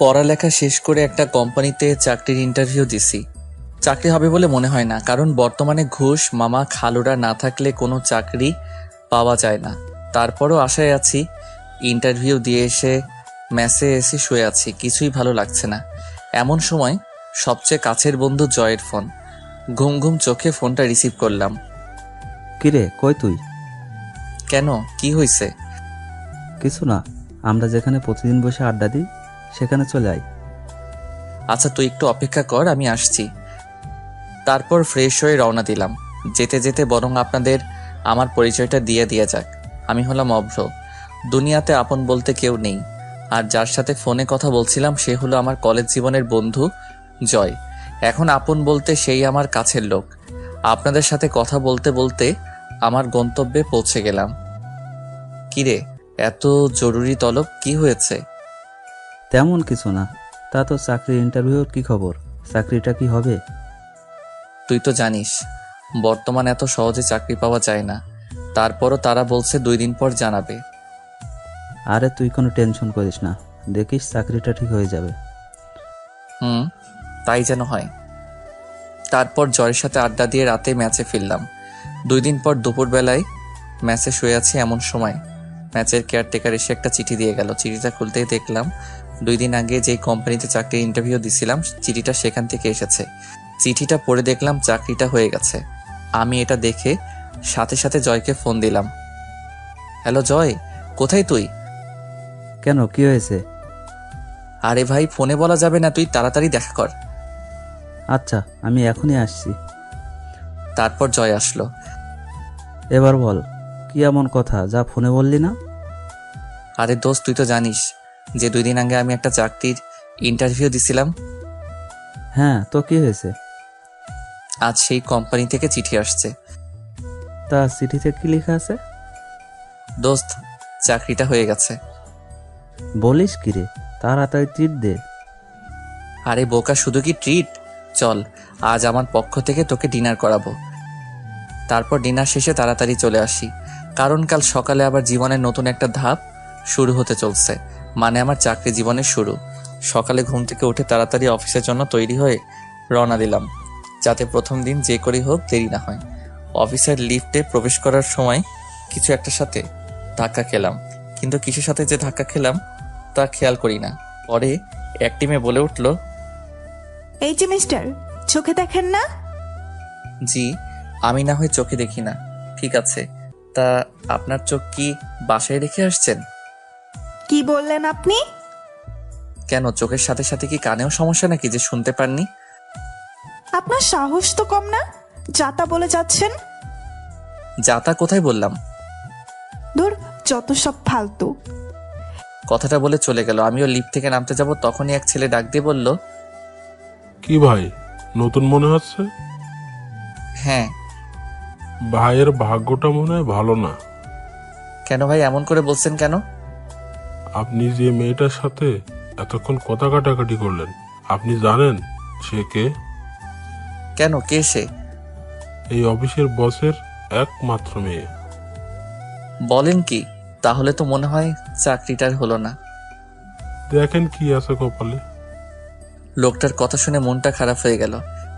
পড়ালেখা শেষ করে একটা কোম্পানিতে চাকরির ইন্টারভিউ দিছি। চাকরি হবে বলে মনে হয় না, কারণ বর্তমানে ঘুষ মামা খালুরা না থাকলে কোনো চাকরি পাওয়া যায় না। তারপরও আশায় আছি। ইন্টারভিউ দিয়ে এসে মেসে এসে শুয়ে আছি, কিছুই ভালো লাগছে না। এমন সময় সবচেয়ে কাছের বন্ধু জয়ের ফোন। ঘুম ঘুম চোখে ফোনটা রিসিভ করলাম। কিরে, কই তুই? কেন, কি হয়েছে? কিছু না, আমরা যেখানে প্রতিদিন বসে আড্ডা দিই সেখানে চলে আয়। আচ্ছা, তুই একটু অপেক্ষা কর, আমি আসছি। তারপর ফ্রেশ হয়ে রওনা দিলাম। যেতে যেতে বরং আপনাদের আমার পরিচয়টা দিয়ে যাক। আমি হলাম অভ্র। দুনিয়াতে আপন বলতে কেউ নেই। আর যার সাথে ফোনে কথা বলছিলাম সে হলো আমার কলেজ জীবনের বন্ধু জয়। এখন আপন বলতে সেই আমার কাছের লোক। আপনাদের সাথে কথা বলতে বলতে আমার গন্তব্যে পৌঁছে গেলাম। কিরে, এত জরুরি তলব, কি হয়েছে? তেমন কিছু না। তা তো চাকরির ইন্টারভিউর কি খবর? চাকরিটা কি হবে? তুই তো জানিস বর্তমান এত সহজে চাকরি পাওয়া যায় না। তারপরও তারা বলছে 2 দিন পর জানাবে। আরে তুই কোনো টেনশন করিস না, দেখিস চাকরিটা ঠিক হয়ে যাবে। তাই যেন হয়। তারপর জয়ের সাথে আড্ডা দিয়ে রাতে ম্যাচে ফিরলাম। 2 দিন পর দুপুরবেলায় ম্যাচে শুয়ে আছি, এমন সময় ম্যাচের কেয়ারটেকার এসে একটা চিঠি দিয়ে গেল। চিঠিটা খুলতেই দেখলাম 2 দিন আগে যেই কোম্পানিতে চাকরির ইন্টারভিউ দিছিলাম চিঠিটা সেখান থেকে এসেছে। চিঠিটা পড়ে দেখলাম চাকরিটা হয়ে গেছে। আমি এটা দেখে সাথে সাথে জয়কে ফোন দিলাম। হ্যালো জয়, কোথায় তুই? কেন, কি হয়েছে? আরে ভাই, ফোনে বলা যাবে না, তুই তাড়াতাড়ি দেখা কর। আচ্ছা, আমি এখনই আসছি। তারপর জয় আসলো। এবার বল, কি এমন কথা যা ফোনে বললি না? আরে দোস্ত, তুই তো জানিস যে 2 দিন আগে আমি একটা চাকরির ইন্টারভিউ দিছিলাম। হ্যাঁ, তো কি হয়েছে? আজ সেই কোম্পানি থেকে চিঠি আসছে। তা চিঠিতে কি লেখা আছে? দোস্ত, চাকরিটা হয়ে গেছে। বলিস কি রে, তাড়াতাড়ি ট্রিট দে। আরে বোকা, শুধু কি ট্রিট? চল, আজ আমার পক্ষ থেকে তোকে ডিনার করাবো। তারপর ডিনার শেষে তাড়াতাড়ি চলে আসি, কারণ কাল সকালে আবার জীবনের নতুন একটা ধাপ শুরু হতে চলছে। মানে আমার চাকরি জীবনের শুরু। সকালে ঘুম থেকে উঠে তাড়াতাড়ি অফিসের জন্য তৈরি হয়ে রওনা দিলাম, যাতে প্রথম দিন যে করেই হোক দেরি না হয়। অফিসের লিফটে প্রবেশ করার সময় কিছু একটার সাথে ধাক্কা খেলাম, কিন্তু কিসের সাথে যে ধাক্কা খেলাম তা খেয়াল করি না। পরে এক টিমে বলে উঠল, এই যে মিস্টার, চোখে দেখেন না? জি, আমি না হয় চোখে দেখি না, ঠিক আছে। তা আপনার চোখ কি বাসায় রেখে আসছেন? কি বললেন আপনি? কেন, চোখের সাথে সাথে কি কানেও সমস্যা নাকি যে শুনতে পাননি? আপনার সাহস তো কম না, যাতা বলে যাচ্ছেন। যাতা কোথায় বললাম? ধুর, যত সব ফালতু। কথাটা বলে চলে গেল। আমিও লিফট থেকে নামতে যাব, তখনই এক ছেলে ডাক দিয়ে বলল, কি ভাই, নতুন মনে হচ্ছে? হ্যাঁ। ভাইয়ের ভাগ্যটা মনে হয় ভালো না। কেন ভাই, এমন করে বলছেন কেন? আপনি যে মেয়েটার সাথে এতক্ষণ কথা কাটাকাটি করলেন, আপনি জানেন সে কে? কেন, কে সে? এই অফিসের বসের একমাত্র মেয়ে। বলেন কি? তাহলে তো মনে হয় চাকরিটার হলো না। দেখেন কি আছে কপালে। লোকটার কথা শুনে মনটা খারাপ হয়ে গেল।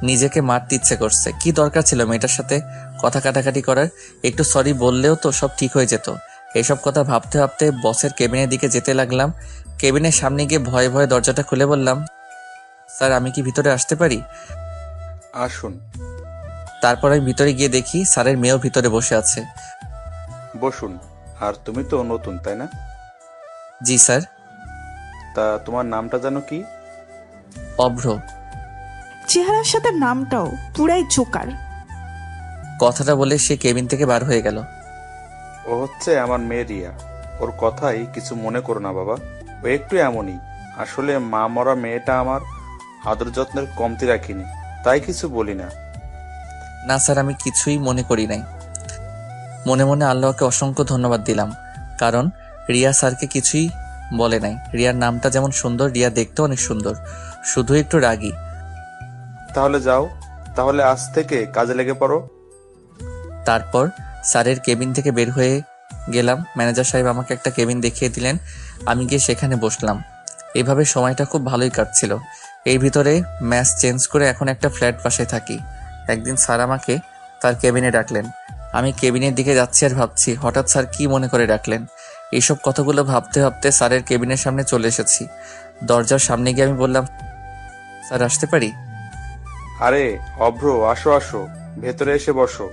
নিজেকে মারতে ইচ্ছে করছে। কি দরকার ছিল মেয়েটার সাথে কথা কাটাকাটি করার? একটু সরি বললেও তো সব ঠিক হয়ে যেত। এসব কথা ভাবতে ভাবতে বসের কেবিনের দিকে যেতে লাগলাম। কেবিনের সামনে গিয়ে ভয়ে ভয়ে দরজাটা খুলে বললাম, স্যার, আমি কি ভিতরে আসতে পারি? আসুন। তারপর আমি ভিতরে গিয়ে দেখি স্যারের মেয়েও ভিতরে বসে আছে। বসুন। আর তুমি তো নতুন, তাই না? জি স্যার। তা তোমার নামটা জানো কি? অভ্র। চেহারার সাথে নামটাও পুরাই জোকার। কথাটা বলে সে কেবিন থেকে বার হয়ে গেল। ও হচ্ছে আমার মেয়ে রিয়া। ওর কথাই কিছু মনে করো না বাবা, ও একটু এমনই। আসলে মা মরা মেয়েটা আমার আদর যত্নের কমতি রাখিনি, তাই কিছু বলি না। না স্যার, আমি কিছুই মনে করি নাই। মনে মনে আল্লাহকে অসংখ্য ধন্যবাদ দিলাম, কারণ রিয়া স্যারকে কিছুই বলে নাই। রিয়ার নামটা যেমন সুন্দর, রিয়া দেখতেও অনেক সুন্দর, শুধু একটু রাগী। তাহলে যাও, তাহলে আজ থেকে কাজে লেগে পড়ো। তারপর স্যারের কেবিন থেকে বের হয়ে গেলাম। ম্যানেজার সাহেব আমাকে একটা কেবিন দেখিয়ে দিলেন। আমি গিয়ে সেখানে বসলাম। এইভাবে সময়টা খুব ভালোই কাটছিল। এই ভিতরে ম্যাচ চেঞ্জ করে এখন একটা ফ্ল্যাট বাসায় থাকি। একদিন স্যার আমাকে তার কেবিনে ডাকলেন। আমি কেবিনের দিকে যাচ্ছি আর ভাবছি হঠাৎ স্যার কি মনে করে ডাকলেন। এইসব কথাগুলো ভাবতে ভাবতে স্যারের কেবিনের সামনে চলে এসেছি। দরজার সামনে গিয়ে আমি বললাম, স্যার আসতে পারি? আরে অভ্র, আসো আসো, ভেতরে এসে বসো।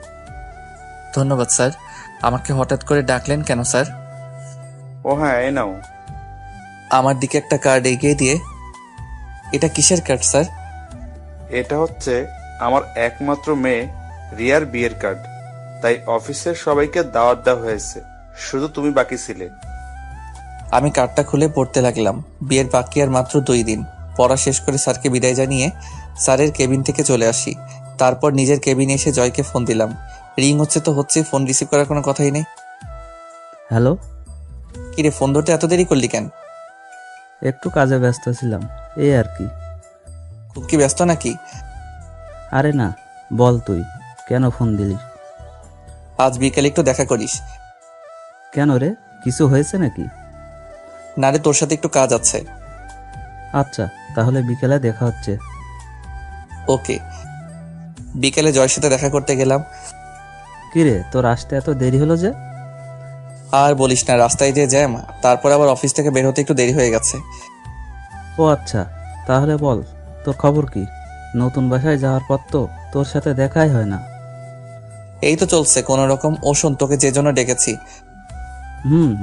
ধন্যবাদ স্যার। আমাকে হঠাৎ করে ডাকলেন কেন স্যার? ও হ্যাঁ, এই নাও। আমার দিকে একটা কার্ড এগিয়ে দিয়ে, এটা কিসের কার্ড স্যার? এটা হচ্ছে আমার একমাত্র মেয়ে রিয়ার বিয়ের কার্ড। তাই অফিসের সবাইকে দাওয়াত দেওয়া হয়েছে, শুধু তুমি বাকি ছিলে। আমি কার্ডটা খুলে পড়তে লাগলাম। বিয়ের বাকি আর মাত্র 2 দিন। পড়া শেষ করে স্যারকে বিদায় জানিয়ে স্যারের কেবিন থেকে চলে আসি। তারপর নিজের কেবিনে এসে জয়কে ফোন দিলাম। রিং হচ্ছে তো হচ্ছে, ফোন রিসিভ করার কোনো কথাই নেই। হ্যালো, কিরে, ফোন ধরতে এত দেরি করলি কেন? একটু কাজে ব্যস্ত ছিলাম, এই আর কি। খুব কি ব্যস্ত নাকি? আরে না, বল তুই কেন ফোন দিলি? আজ বিকেলে একটু দেখা করিস। কেন রে, কিছু হয়েছে নাকি? না রে, তোর সাথে একটু কাজ আছে। আচ্ছা, তাহলে বিকেলে দেখা হচ্ছে। ওকে। বিকেলে জয়ের সাথে দেখা করতে গেলাম। কিরে, তোর আসতে এত দেরি হলো যে? আর বলিস না, রাস্তায় যে জ্যাম, তারপর আবার অফিস থেকে বের হতে একটু দেরি হয়ে গেছে। ও আচ্ছা, তাহলে বল তোর খবর কি? নতুন বাসায় যাওয়ার পর তো তোর সাথে দেখাই হয় না। এই তো চলছে কোনো রকম। ও শোন, তোকে যে জন্য ডেকেছি,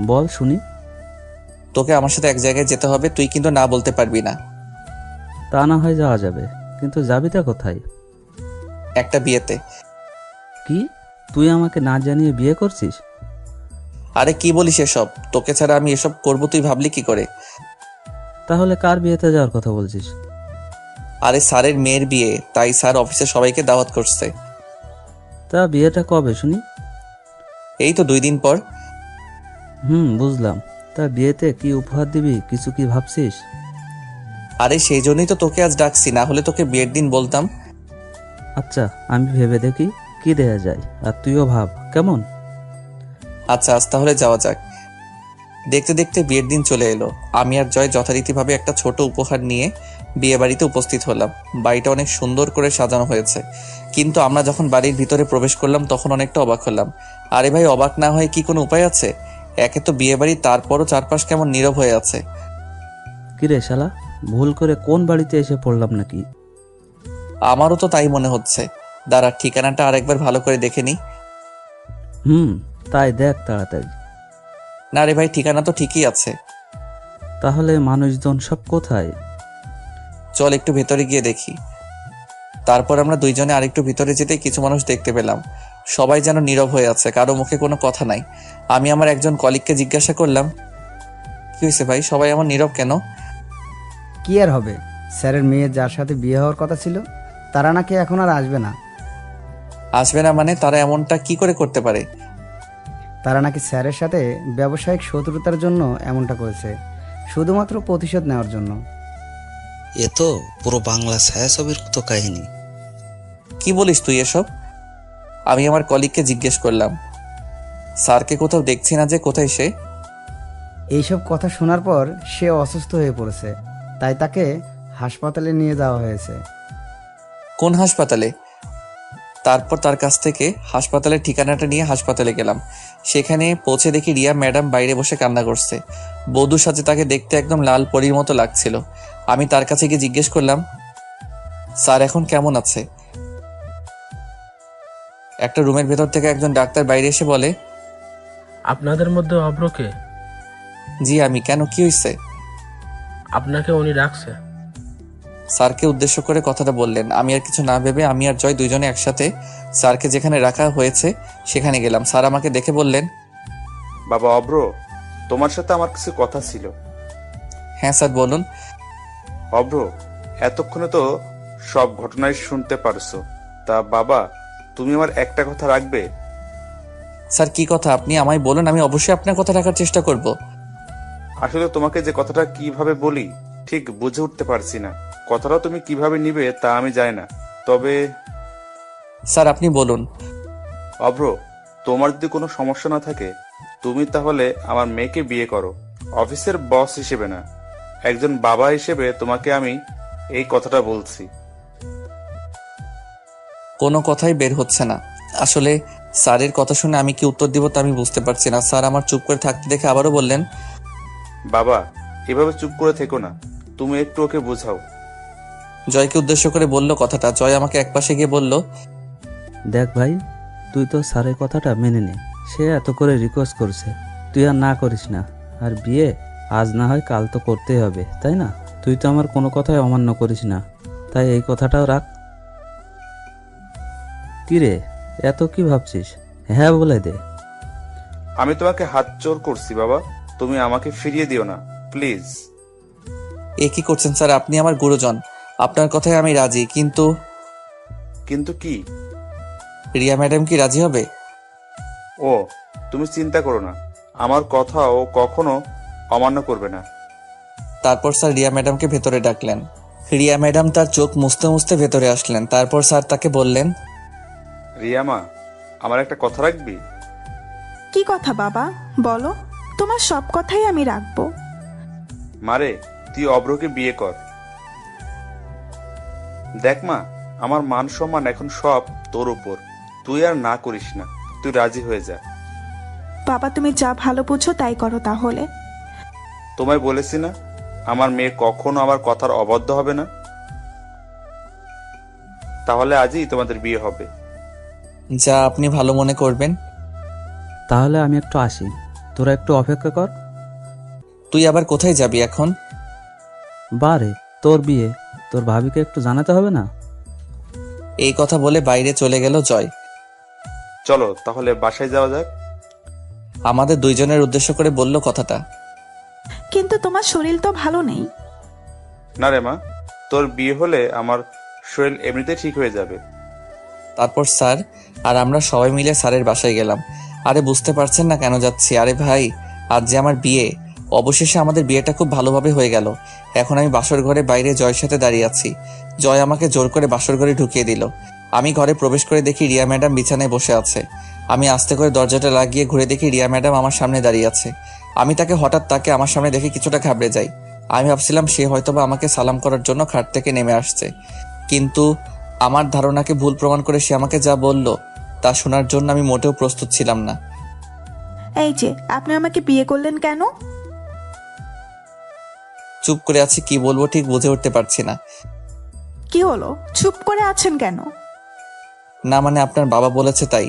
বল শুনি। তোকে আমার সাথে এক জায়গায় যেতে হবে, তুই কিন্তু না বলতে পারবি না। তা না হয় যাওয়া যাবে, কিন্তু যাবিটা কোথায়? একটা বিয়েতে। কি, তুই আমাকে না জানিয়ে বিয়ে করছিস? আরে কি বলিস এসব? তোকে ছাড়া আমি এসব করব তুই ভাবলি কি করে? তাহলে কার বিয়েতে যাওয়ার কথা বলছিস? আরে স্যারের মেয়ের বিয়ে, তাই স্যার অফিসের সবাইকে দাওয়াত করছে। তা বিয়েটা কবে শুনি? এই তো 2 দিন পর। বুঝলাম। তা বিয়েতে কি উপহার দিবি, কিছু কি ভাবছিস? আরে সেই জন্যই তো তোকে আজ ডাকছি, না হলে তোকে বিয়ের দিন বলতাম। আচ্ছা, আমি ভেবে দেখি কি দেয়া যায়, আর তুইও ভাব কেমন। আচ্ছা, আজ তাহলে যাওয়া যাক। দেখতে দেখতে বিয়ের দিন চলে এলো। আমি আর জয় যথারীতিভাবে একটা ছোট উপহার নিয়ে বিয়ে বাড়িতে উপস্থিত হলাম। বাড়িটা অনেক সুন্দর করে সাজানো হয়েছে, কিন্তু আমরা যখন বাড়ির ভিতরে প্রবেশ করলাম তখন অনেকটা অবাক হলাম। আরে ভাই, অবাক না হয়ে কি কোনো উপায় আছে? একে তো বিয়ে বাড়ি, তারপরও চারপাশ কেমন নীরব হয়ে আছে। কিরে শালা, ভুল করে কোন বাড়িতে এসে পড়লাম নাকি? আমারও তো তাই মনে হচ্ছে। দাঁড়া, ঠিকানাটা আরেকবার ভালো করে দেখে নি। তাই দেখ তাড়াতাড়ি। না রে ভাই, ঠিকানা তো ঠিকই আছে। তাহলে মানুষজন সব কোথায়? চল একটু ভেতরে গিয়ে দেখি। তারপর আমরা দুইজনে আরেকটু ভিতরে যেতে কিছু মানুষ দেখতে পেলাম। সবাই যেন নীরব হয়ে আছে, কারো মুখে কোনো কথা নাই। আমি আমার একজন কলিগকে জিজ্ঞাসা করলাম, কি হয়েছে ভাই, সবাই এমন নীরব কেন? কি আর হবে, স্যারের মেয়ে যার সাথে বিয়ে হওয়ার কথা ছিল তারা নাকি এখন আর আসবে না। আসবে না মানে? তারা এমনটা কি করে করতে পারে? তারা নাকি স্যারের সাথে ব্যবসায়িক শত্রুতার জন্য এমনটা করেছে, শুধুমাত্র প্রতিশোধ নেওয়ার জন্য। এ তো পুরো বাংলা ছায়াছবির মতো কাহিনী। কি বলিস তুই এসব? আমি আমার কলিগকে জিজ্ঞেস করলাম, স্যারকে কোথাও দেখছি না যে, কোথায় সে? এইসব কথা শোনার পর সে অসুস্থ হয়ে পড়েছে, তাই তাকে হাসপাতালে নিয়ে যাওয়া হয়েছে। কোন হাসপাতালে? তারপর তার কাছ থেকে হাসপাতালের ঠিকানাটা নিয়ে হাসপাতালে গেলাম। সেখানে পৌঁছে দেখি রিয়া ম্যাডাম বাইরে বসে কান্না করছে। বধূর সাথে তাকে দেখতে একদম লাল পরীর মতো লাগছিল। আমি তার কাছে গিয়ে জিজ্ঞেস করলাম, স্যার এখন কেমন আছে? একটা রুমের ভেতর থেকে একজন ডাক্তার বাইরে এসে বলে, আপনাদের মধ্যে অভ্রকে? জি আমি। কেন, কি হয়েছে? আপনাকে উনি রাখছে। স্যারকে উদ্দেশ্য করে কথাটা বললেন। আমি আর কিছু না ভেবে আমি আর জয় দুইজনে একসাথে স্যারকে যেখানে রাখা হয়েছে সেখানে গেলাম। স্যার আমাকে দেখে বললেন, বাবা অভ্র, তোমার সাথে আমার কিছু কথা ছিল। হ্যাঁ স্যার বলুন। অভ্র, এতক্ষণে তো সব ঘটনাই শুনতে পারছো, তা বাবা তুমি আমার একটা কথা রাখবে? স্যার কি কথা, আপনি আমায় বলুন, আমি অবশ্যই আপনার কথা রাখার চেষ্টা করব। আসলে তোমাকে যে কথাটা কিভাবে বলি ঠিক বুঝে উঠতে পারছি না। কথাটা তুমি কিভাবে নিবে তা আমি জানি না, তবে স্যার আপনি বলুন। অভ্র, তোমার যদি কোনো সমস্যা না থাকে তুমি তাহলে আমার মেয়েকে বিয়ে করো, অফিসের বস হিসেবে না। একজন বাবা হিসেবে তোমাকে আমি এই কথাটা বলছি। কোনো কথাই বের হচ্ছে না। আসলে স্যারের কথা শুনে আমি কি উত্তর দিব তা আমি বুঝতে পারছি না। স্যার আমার চুপ করে থাকতে দেখে আবারও বললেন, বাবা, এভাবে চুপ করে থেকো না, তুমি একটু ওকে বোঝাও। জয়কে উদ্দেশ্য করে বলল কথাটা। জয় আমাকে একপাশে গিয়ে বলল, দেখ ভাই, তুই তো স্যারের কথাটা মেনে নে। সে এত করে রিকোয়েস্ট করছে, তুই আর না করিস না। আর বিয়ে আজ না হয় কাল তো করতেই হবে, তাই না? তুই তো আমার কোনো কথাই অমান্য করিস না, তাই এই কথাটাও রাখ। কি রে, এত কি ভাবছিস? হ্যাঁ বলে দে। আমি তোমাকে হাত জোর করছি বাবা, তুমি আমাকে ফিরিয়ে দিও না প্লিজ। এ কি করছেন স্যার? আপনি আমার গুরুজন, আপনার কথায় আমি রাজি, কিন্তু কিন্তু কি? রিয়া ম্যাডাম কি রাজি হবে? ও, তুমি চিন্তা করো না, আমার কথা ও কখনো অমান্য করবে না। তারপর স্যার রিয়া ম্যাডামকে ভেতরে ডাকলেন। রিয়া ম্যাডাম তার চোখ মুছতে মুছতে ভেতরে আসলেন। তারপর স্যার তাকে বললেন, রিয়া মা, আমার একটা কথা রাখবি? কি কথা বাবা, বলো। তোমার সব কথাই আমি রাখবো। মারে, তুই অব্রকে বিয়ে কর। দেখ মা, আমার মান সম্মান এখন সব তোর উপর, তুই আর না করিস না, তুই রাজি হয়ে যা। বাবা, তুমি যা ভালো বুঝো তাই করো তাহলে। তোমায় বলেছি না, আমার মেয়ে কখনো আমার কথার অবাধ্য হবে না। তাহলে আজই তোমাদের বিয়ে হবে। যা আপনি ভালো মনে করবেন। তাহলে আমি একটু আসি, তোরা একটু অপেক্ষা কর। তুই আবার কোথায় যাবি এখন? বারে, তোর বিয়ে, তোর ভাবিকে একটু জানাতে হবে না? এই কথা বলে বাইরে চলে গেল জয়। চলো তাহলে বাসায় যাওয়া যাক। আমাদের দুইজনের উদ্দেশ্য করে বলল কথাটা। কিন্তু তোমার শরীর তো ভালো নেই। না রে মা, তোর বিয়ে হলে আমার শরীর এমনিতে ঠিক হয়ে যাবে। তারপর স্যার আর আমরা সবাই মিলে স্যারের বাসায় গেলাম। আরে বুঝতে পারছেন না কেন যাচ্ছি? আরে ভাই, আজ যে আমার বিয়ে। অবশেষে আমাদের বিয়েটা খুব ভালোভাবে হয়ে গেল। এখন আমি বাসর ঘরে বাইরে জয়ের সাথে দাঁড়িয়ে আছি। জয় আমাকে জোর করে বাসর ঘরে ঢুকিয়ে দিল। আমি ঘরে প্রবেশ করে দেখি রিয়া ম্যাডাম বিছানায় বসে আছে। আমি আস্তে করে দরজাটা লাগিয়ে ঘুরে দেখি রিয়া ম্যাডাম আমার সামনে দাঁড়িয়ে আছে। আমি তাকে আমার সামনে দেখে কিছুটা ঘাবড়ে যাই। আমি ভাবছিলাম সে হয়তোবা আমাকে সালাম করার জন্য খাট থেকে নেমে আসছে, কিন্তু আমার ধারণাকে ভুল প্রমাণ করে সে আমাকে যা বলল তা শোনার জন্য আমি মোটেও প্রস্তুত ছিলাম না। এই যে, আপনি আমাকে বিয়ে করলেন কেন? চুপ করে আছি, কি বলবো ঠিক বুঝে উঠতে পারছি না। কি হলো, চুপ করে আছেন কেন? না মানে আপনার বাবা বলেছে তাই।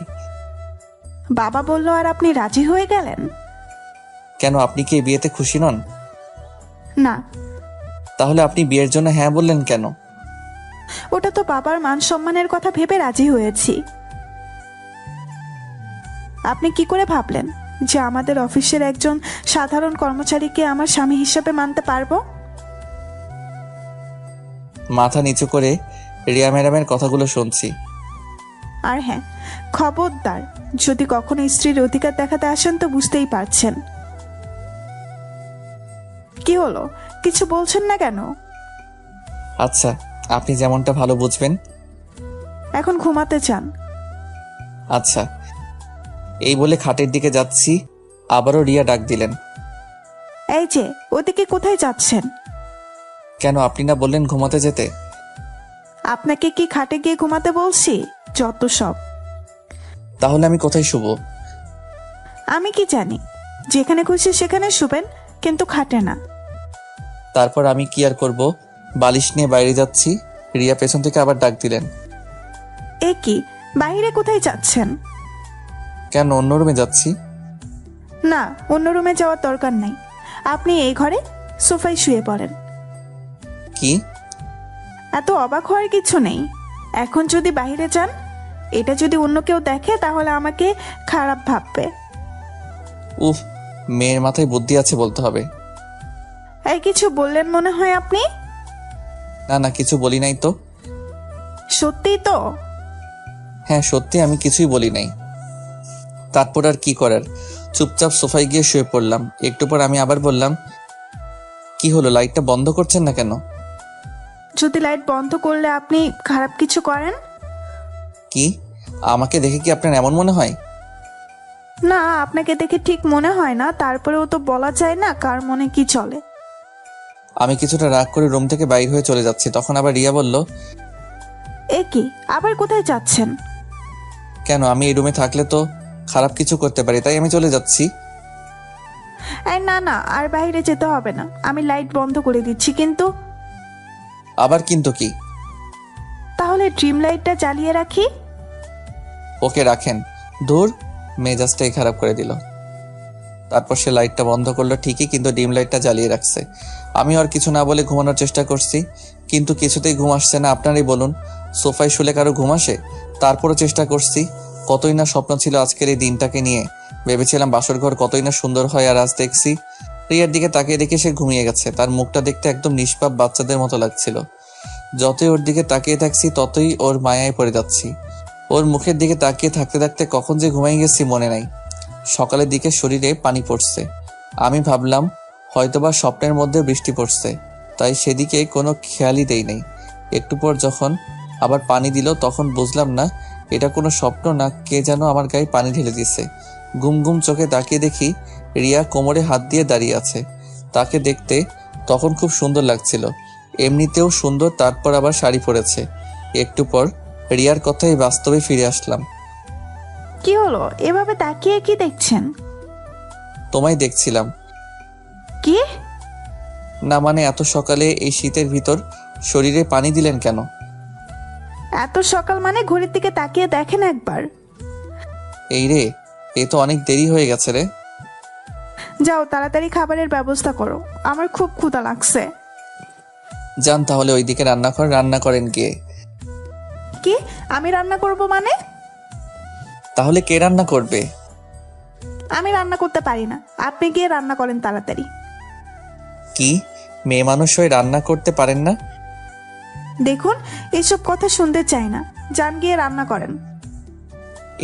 বাবা বললো আর আপনি রাজি হয়ে গেলেন? কেন, আপনি কি এই বিয়েতে খুশি নন? না। তাহলে আপনি বিয়ের জন্য হ্যাঁ বললেন কেন? ওটা তো বাবার মান সম্মানের কথা ভেবে রাজি হয়েছি। আপনি কি করে ভাবলেন যে আমাদের অফিসের একজন সাধারণ কর্মচারীকে আমার স্বামী হিসেবে মানতে পারবো? মাথা নিচু করে রিয়া ম্যাডামের কথাগুলো শুনছি। আর হ্যাঁ, খবরদার, যদি কখনো স্ত্রীর অধিকার দেখাতে আসেন তো বুঝতেই পারছেন। কি হলো, কিছু বলছেন না কেন? আচ্ছা, আপনি যেমনটা ভালো বুঝবেন। এখন ঘুমাতে চান? আচ্ছা, এই বলে খাটের দিকে যাচ্ছি, আবারও রিয়া ডাক দিলেন। এই যে, ওদিকে কোথায় যাচ্ছেন? কেন, আপনি না বললেন ঘুমাতে যেতে? আপনাকে কি খাটে গিয়ে ঘুমাতে বলছি? যত সব। তাহলে আমি কোথায় শুব? আমি কি জানি, যেখানে খুশি সেখানে শুবেন, কিন্তু খাটে না। তারপর আমি কি আর করব, বালিশ নিয়ে বাইরে যাচ্ছি। রিয়া পেছন থেকে আবার ডাক দিলেন। এ কি, বাইরে কোথায় যাচ্ছেন? কেন, অন্য রুমে যাচ্ছি। না, অন্য রুমে যাওয়ার দরকার নাই। আপনি এই ঘরে সোফায় শুয়ে পড়েন। কি? এত অবাক হওয়ার কিছু নেই। এখন যদি বাইরে যান, এটা যদি অন্য কেউ দেখে তাহলে আমাকে খারাপ ভাববে। উফ, মেয়ের মাথায় বুদ্ধি আছে বলতে হবে। এই কিছু বললেন মনে হয় আপনি? না না, কিছু বলি নাই তো। সত্যিই তো? হ্যাঁ সত্যি, আমি কিছুই বলি নাই। তারপর আর কি করার, চুপচাপ সোফায় গিয়ে শুয়ে পড়লাম। একটু পর আমি আবার বললাম, কি হলো, লাইটটা বন্ধ করছেন না কেন? যদি লাইট বন্ধ করলে আপনি খারাপ কিছু করেন? কি, আমাকে দেখে কি আপনার এমন মনে হয়? না, আপনাকে দেখে ঠিক মনে হয় না, তারপরেও তো বলা যায় না কার মনে কি চলে। আমি কিছুটা রাগ করে রুম থেকে বাইর হয়ে চলে যাচ্ছি, তখন আবার রিয়া বলল, এ কি, আবার কোথায় যাচ্ছেন? কেন, আমি এই রুমে থাকলে তো খারাপ কিছু করতে পারি, তাই আমি চলে যাচ্ছি। এই না না, আর বাইরে যেতে হবে না, আমি লাইট বন্ধ করে দিচ্ছি। কিন্তু আবার কিন্তু কি? তাহলে ড্রিম লাইটটা জ্বালিয়ে রাখি। ওকে রাখেন। দূর, মেজাজটাই খারাপ করে দিল। তারপর সে লাইটটা বন্ধ করলো ঠিকই, কিন্তু ডিম লাইটটা জ্বালিয়ে রাখছে। আমি আর কিছু না বলে ঘুমানোর চেষ্টা করছি, কিন্তু কিছুতেই ঘুম আসছে না। আপনারই বলুন, সোফায় শুলে কারো ঘুম আসে? তারপরও চেষ্টা করছি। কতই না স্বপ্ন ছিল আজকের এই দিনটাকে নিয়ে। ভেবেছিলাম বাসর ঘর কতই না সুন্দর হয়, আর আজ দেখছি রিয়ার দিকে তাকিয়ে দেখে সে ঘুমিয়ে গেছে। তার মুখটা দেখতে একদম নিষ্পাপ বাচ্চাদের মতো লাগছিল। যতই ওর দিকে তাকিয়ে থাকছি ততই ওর মায়ায় পড়ে যাচ্ছি। ওর মুখের দিকে তাকিয়ে থাকতে থাকতে কখন যে ঘুমিয়ে গেছি মনে নাই। সকালের দিকে শরীরে পানি পড়ছে। আমি ভাবলাম হয়তোবা স্বপ্নের মধ্যে বৃষ্টি পড়ছে, তাই সেদিকে কোনো খেয়ালই দেই নাই। একটু পর যখন আবার পানি দিল তখন বুঝলাম না এটা কোনো স্বপ্ন না কে যেন আমার গায়ে পানি ঢেলে দিছে। ঘুম ঘুম চোখে তাকিয়ে দেখি রিয়া কোমরে হাত দিয়ে দাঁড়িয়ে আছে। তাকে দেখতে তখন খুব সুন্দর লাগছিল, এমনিতেও সুন্দর, তারপর আবার শাড়ি পরেছে। একটু পর রিয়ার কথাই বাস্তবে ফিরে আসলাম। কি হলো, এভাবে তাকিয়ে কি দেখছেন? তোমায় দেখছিলাম। কি? না মানে এত সকালে এই শীতের ভিতর শরীরে পানি দিলেন কেন? এত সকাল মানে ঘড়ির দিকে তাকিয়ে দেখেন একবার। এই রে, এ তো অনেক দেরি হয়ে গেছে রে। যাও তাড়াতাড়ি খাবারের ব্যবস্থা করো, আমার খুব ক্ষুধা লাগছে। যান তাহলে ওইদিকে রান্নাঘর, রান্না করেন গিয়ে। কি, আমি রান্না করব মানে? তাহলে কে রান্না করবে? আমি রান্না করতে পারি না, আপনি গিয়ে রান্না করেন তাড়াতাড়ি। কি, মেয়ে মানুষ হয়ে রান্না করতে পারেন না? দেখুন, এসব কথা শুনতে চাই না, যান গিয়ে রান্না করেন।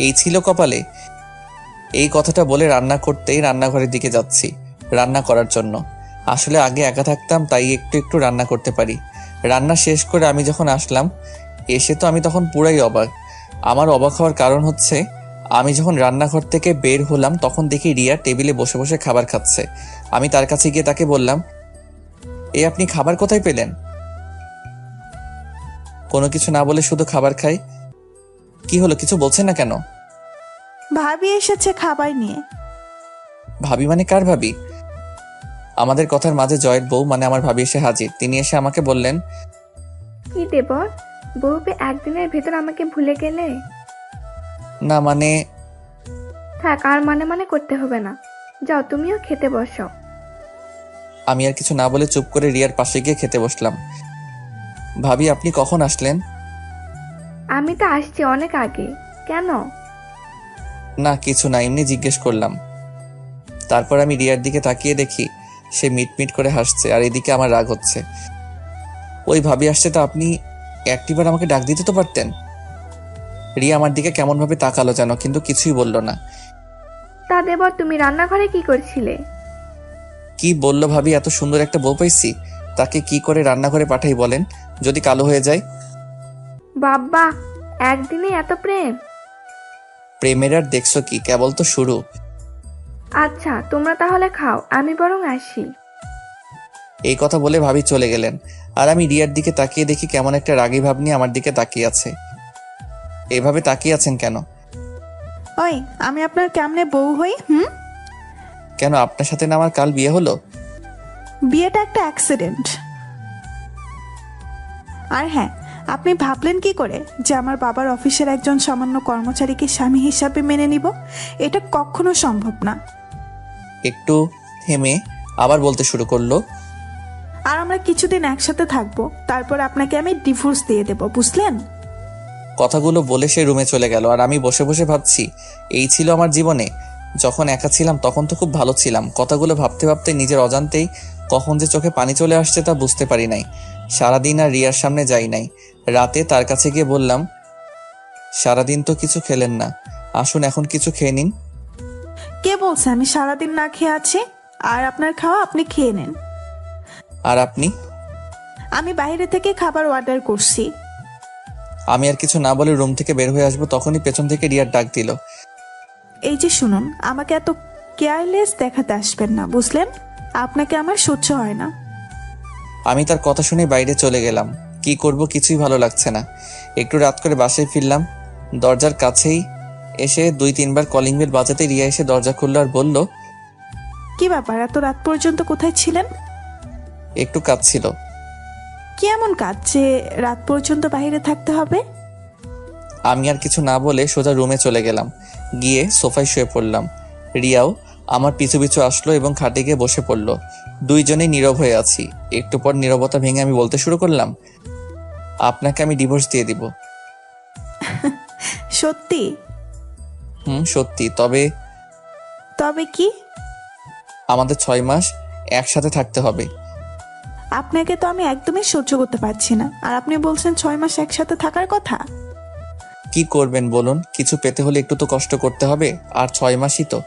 এই ছিল কপালে? এই কথাটা বলে রান্না করতেই রান্নাঘরের দিকে যাচ্ছি রান্না করার জন্য। আসলে আগে একা থাকতাম, তাই একটু একটু রান্না করতে পারি। রান্না শেষ করে আমি যখন আসলাম, এসে তো আমি তখন পুরাই অবাক। আমার অবাক হওয়ার কারণ হচ্ছে, আমি যখন রান্নাঘর থেকে বের হলাম তখন দেখি রিয়া টেবিলে বসে বসে খাবার খাচ্ছে। আমি তার কাছে গিয়ে তাকে বললাম, আপনি খাবার কোথায় পেলেন? কোনো কিছু না বলে শুধু খাবার খাই। কি হলো, কিছু বলছেন না কেন? ভাবি এসেছে খাবার নিয়ে। ভাবি মানে কার ভাবি? আমাদের কথার মাঝে জয়ের বউ মানে আমার ভাবি এসে হাজির। তিনি এসে আমাকে বললেন, কি দেবর, বউকে একদিনের ভেতর আমাকে ভুলে গেলে? না মানে। থাক, আর মানে করতে হবে না, যাও তুমিও খেতে বসো। আমি আর কিছু না বলে চুপ করে রিয়ার পাশে গিয়ে খেতে বসলাম। ভাবি আপনি কখন আসলেন? আমি তো আসছি অনেক আগে। কেন? না কিছু না, এমনি জিজ্ঞেস করলাম। তারপর আমি রিয়ার দিকে তাকিয়ে দেখি সে মিটমিট করে হাসছে, আর এদিকে আমার রাগ হচ্ছে। ওই ভাবি আসছে, তা আপনি একটিবার আমাকে ডাক দিতে তো পারতেন। রিয়া আমার দিকে কেমন ভাবে তাকালো যেন, কিন্তু কিছুই বলল না। তা দেবর, তুমি রান্নাঘরে কি করছিলে? কি বললো ভাবি, এত সুন্দর একটা বউ পাইছি, তাকে কি করে রান্নাঘরে পাঠাই বলেন, যদি কালো হয়ে যায়? বাবা, একদিনে এত প্রেম? প্রেমের আর দেখছো কি, কেবল তো শুরু। আচ্ছা, তোমরা তাহলে খাও, আমি বরং আসি। এই কথা বলে ভাবি চলে গেলেন, আর আমি রিয়ার দিকে তাকিয়ে দেখি কেমন একটা রাগী ভাব নিয়ে আমার দিকে তাকিয়ে আছে। এভাবে তাকিয়ে আছেন কেন? ওই, আমি আপনার কেমনে বউ হই? কেন, আপনার সাথে না আমার কাল বিয়ে হলো? বিয়েটা একটা অ্যাক্সিডেন্ট। আর হ্যাঁ, আপনি ভাবলেন কি করে যে আমার বাবার অফিসের একজন সামান্য কর্মচারীকে স্বামী হিসাবে মেনে নিব? এটা কখনো সম্ভব না। একটু থেমে আবার বলতে শুরু করলো, আর আমরা কিছুদিন একসাথে থাকবো, তারপর আপনাকে আমি ডিভোর্স দিয়ে দেব, বুঝলেন? কথাগুলো বলে সে রুমে চলে গেল। আর আমি বসে বসে ভাবছি, এই ছিল আমার জীবনে। যখন একা ছিলাম তখন তো খুব ভালো ছিলাম। কথাগুলো ভাবতে ভাবতে নিজের অজান্তেই কখন যে চোখে পানি চলে আসছে তা বুঝতে পারি নাই। সারাদিন আর রিয়ার সামনে যাই নাই। রাতে তার কাছে গিয়ে বললাম, সারাদিন তো কিছু খেলেন না, আসুন এখন কিছু খেয়ে নিন। কে বলছে আমি সারাদিন না খেয়ে আছি? আর আপনার খাওয়া আপনি খেয়ে নেন। আর আপনি? আমি বাইরে থেকে খাবার অর্ডার করছি। আমি আর কিছু না বলে রুম থেকে বের হয়ে আসবো, তখনই পেছন থেকে রিয়ার ডাক দিল, এই যে শুনুন, আমাকে এত কেয়ারলেস দেখাতে আসবেন না, বুঝলেন? আপনাকে আমার সহ্য হয় না। আমি তার কথা শুনে বাইরে চলে গেলাম। কি করব কিছুই ভালো লাগছে না। একটু রাত করে বাসায় ফিরলাম। দরজার কাছেই এসে 2-3 বার কলিং বেল বাজাতে রিয়া এসে দরজা খুললো আর বলল, কি ব্যাপার, এত রাত পর্যন্ত কোথায় ছিলেন? একটু কাজ ছিল। কি এমন কাজ যে রাত পর্যন্ত বাইরে থাকতে হবে? আমি আর কিছু না বলে সোজা রুমে চলে গেলাম। গিয়ে সোফায় শুয়ে পড়লাম। রিয়াও আমার পিছু পিছু আসলো এবং খাটে গিয়ে বসে পড়লো। দুইজনেই নীরব হয়ে আছি। একটু পর নীরবতা ভেঙে আমি বলতে শুরু করলাম, আপনাকে আমি ডিভোর্স দিয়ে দিব। সত্যি? সত্যি। তবে তবে কি? আমাদের 6 মাস একসাথে থাকতে হবে। আপনাকে তো আমি একদমই সহ্য করতে পারছি না, আর আপনি বলছেন 6 মাস একসাথে থাকার কথা। কি করবেন বলুন? কিছু পেতে হলে একটু তো কষ্ট করতে হবে। আর 6 মাসই তো,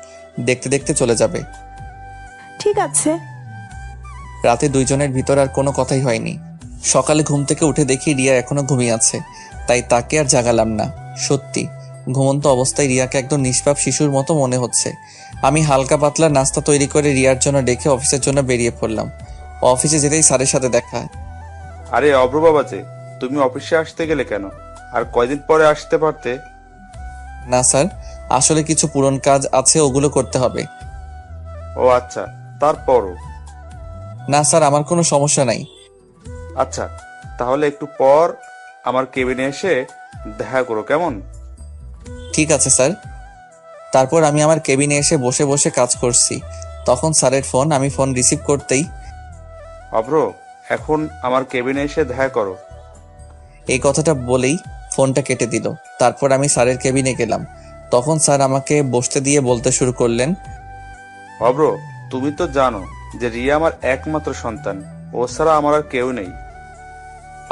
দেখতে দেখতে চলে যাবে। ঠিক আছে। রাতে দুইজনের ভিতর আর কোনো কথাই হয়নি। সকালে ঘুম থেকে উঠে দেখি রিয়া এখনো ঘুমিয়ে আছে, তাই তাকে আর জাগালাম না। সত্যি ঘুমন্ত অবস্থায় রিয়াকে একদম নিষ্পাপ শিশুর মতো মনে হচ্ছে। আমি হালকা পাতলা নাস্তা তৈরি করে রিয়ার জন্য ডেকে অফিসের জন্য বেরিয়ে পড়লাম। অফিসে যেতেই স্যারের সাথে দেখা। আরে অব্র বাবা যে, তুমি অফিসে আসতে গেলে কেন? আর কয়দিন পরে আসতে পারতে। না স্যার, আসলে কিছু পুরন কাজ আছে, ওগুলো করতে হবে। ও আচ্ছা, তারপরও? না স্যার, আমার কোনো সমস্যা নাই। আচ্ছা, তাহলে একটু পর আমার কেবিনে এসে দেখা করো, কেমন? ঠিক আছে স্যার। তারপর আমি আমার কেবিনে এসে বসে বসে কাজ করছি। তখন স্যারের ফোন। আমি ফোন রিসিভ করতেই, অব্র, এখন আমার কেবিনে এসে দেখা করো। এই কথাটা বলেই ফোনটা কেটে দিল। তারপর আমি স্যারের কেবিনে গেলাম। তখন স্যার আমাকে বসতে দিয়ে বলতে শুরু করলেন, অব্র, তুমি তো জানো যে রিয়া আমার একমাত্র সন্তান। ও ছাড়া আমার আর কেউ নেই।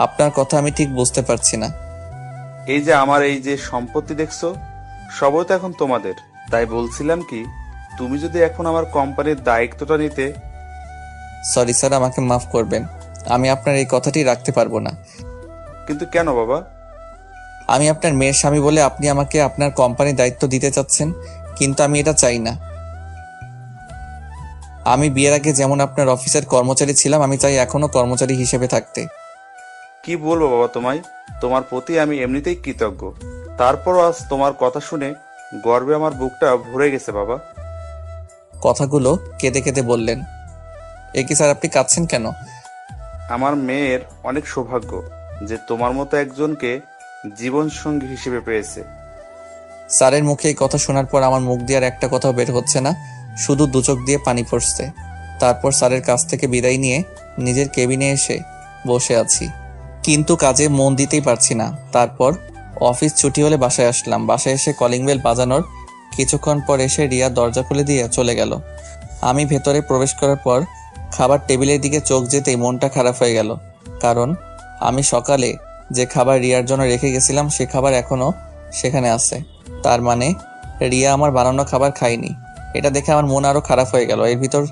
আপনার কথা আমি ঠিক বুঝতে পারছি না। এই যে আমার এই যে সম্পত্তি দেখছো, সবই তো এখন তোমাদের। তাই বলছিলাম কি, তুমি যদি এখন আমার কোম্পানির দায়িত্বটা নিতে। সরি স্যার, আমাকে মাফ করবেন। আমি আপনার এই কথাটি রাখতে পারবো না। কিন্তু কেন বাবা? আমি আপনার মেয়ের স্বামী বলে আপনি আমাকে আপনার কোম্পানির দায়িত্ব দিতে চাচ্ছেন, কিন্তু আমি এটা চাই না। আমি বিয়ের আগে যেমন আপনার অফিসের কর্মচারী ছিলাম, আমি চাই এখনো কর্মচারী হিসেবে থাকতে। কি বলবো বাবা তোমায়, তোমার প্রতি আমি এমনিতেই কৃতজ্ঞ। তারপরও আজ তোমার কথা শুনে গর্বে আমার বুকটা ভরে গেছে বাবা। কথাগুলো কেঁদে কেঁদে বললেন। এ কি স্যার, আপনি কাঁদছেন কেন? আমার মেয়ের অনেক সৌভাগ্য যে তোমার মতো একজনকে জীবন সঙ্গী হিসেবে পেয়েছে। স্যারের মুখে এই কথা শোনার পর আমার মুখ দিয়ে আর একটা কথাও বের হচ্ছে না, শুধু দু চোখ দিয়ে পানি পড়ছে। তারপর স্যারের কাছ থেকে বিদায় নিয়ে নিজের কেবিনে এসে বসে আছি, কিন্তু কাজে মন দিতেই পারছি না। তারপর অফিস ছুটি হলে বাসায় আসলাম। বাসায় এসে কলিং বেল বাজানোর কিছুক্ষণ পর এসে রিয়া দরজা খুলে দিয়ে চলে গেল। আমি ভেতরে প্রবেশ করার পর খাবার টেবিলের দিকে চোখ যেতেই মনটা খারাপ হয়ে গেল, কারণ আমি সকালে যে খাবার রিয়ার জন্য রেখে গেছিলাম সে খাবার এখনো সেখানে আছে। তার মানে রিয়া আমার বানানো খাবার খায়নি। এটা দেখে আমার মন আরো খারাপ হয়ে গেল। এর ভিতর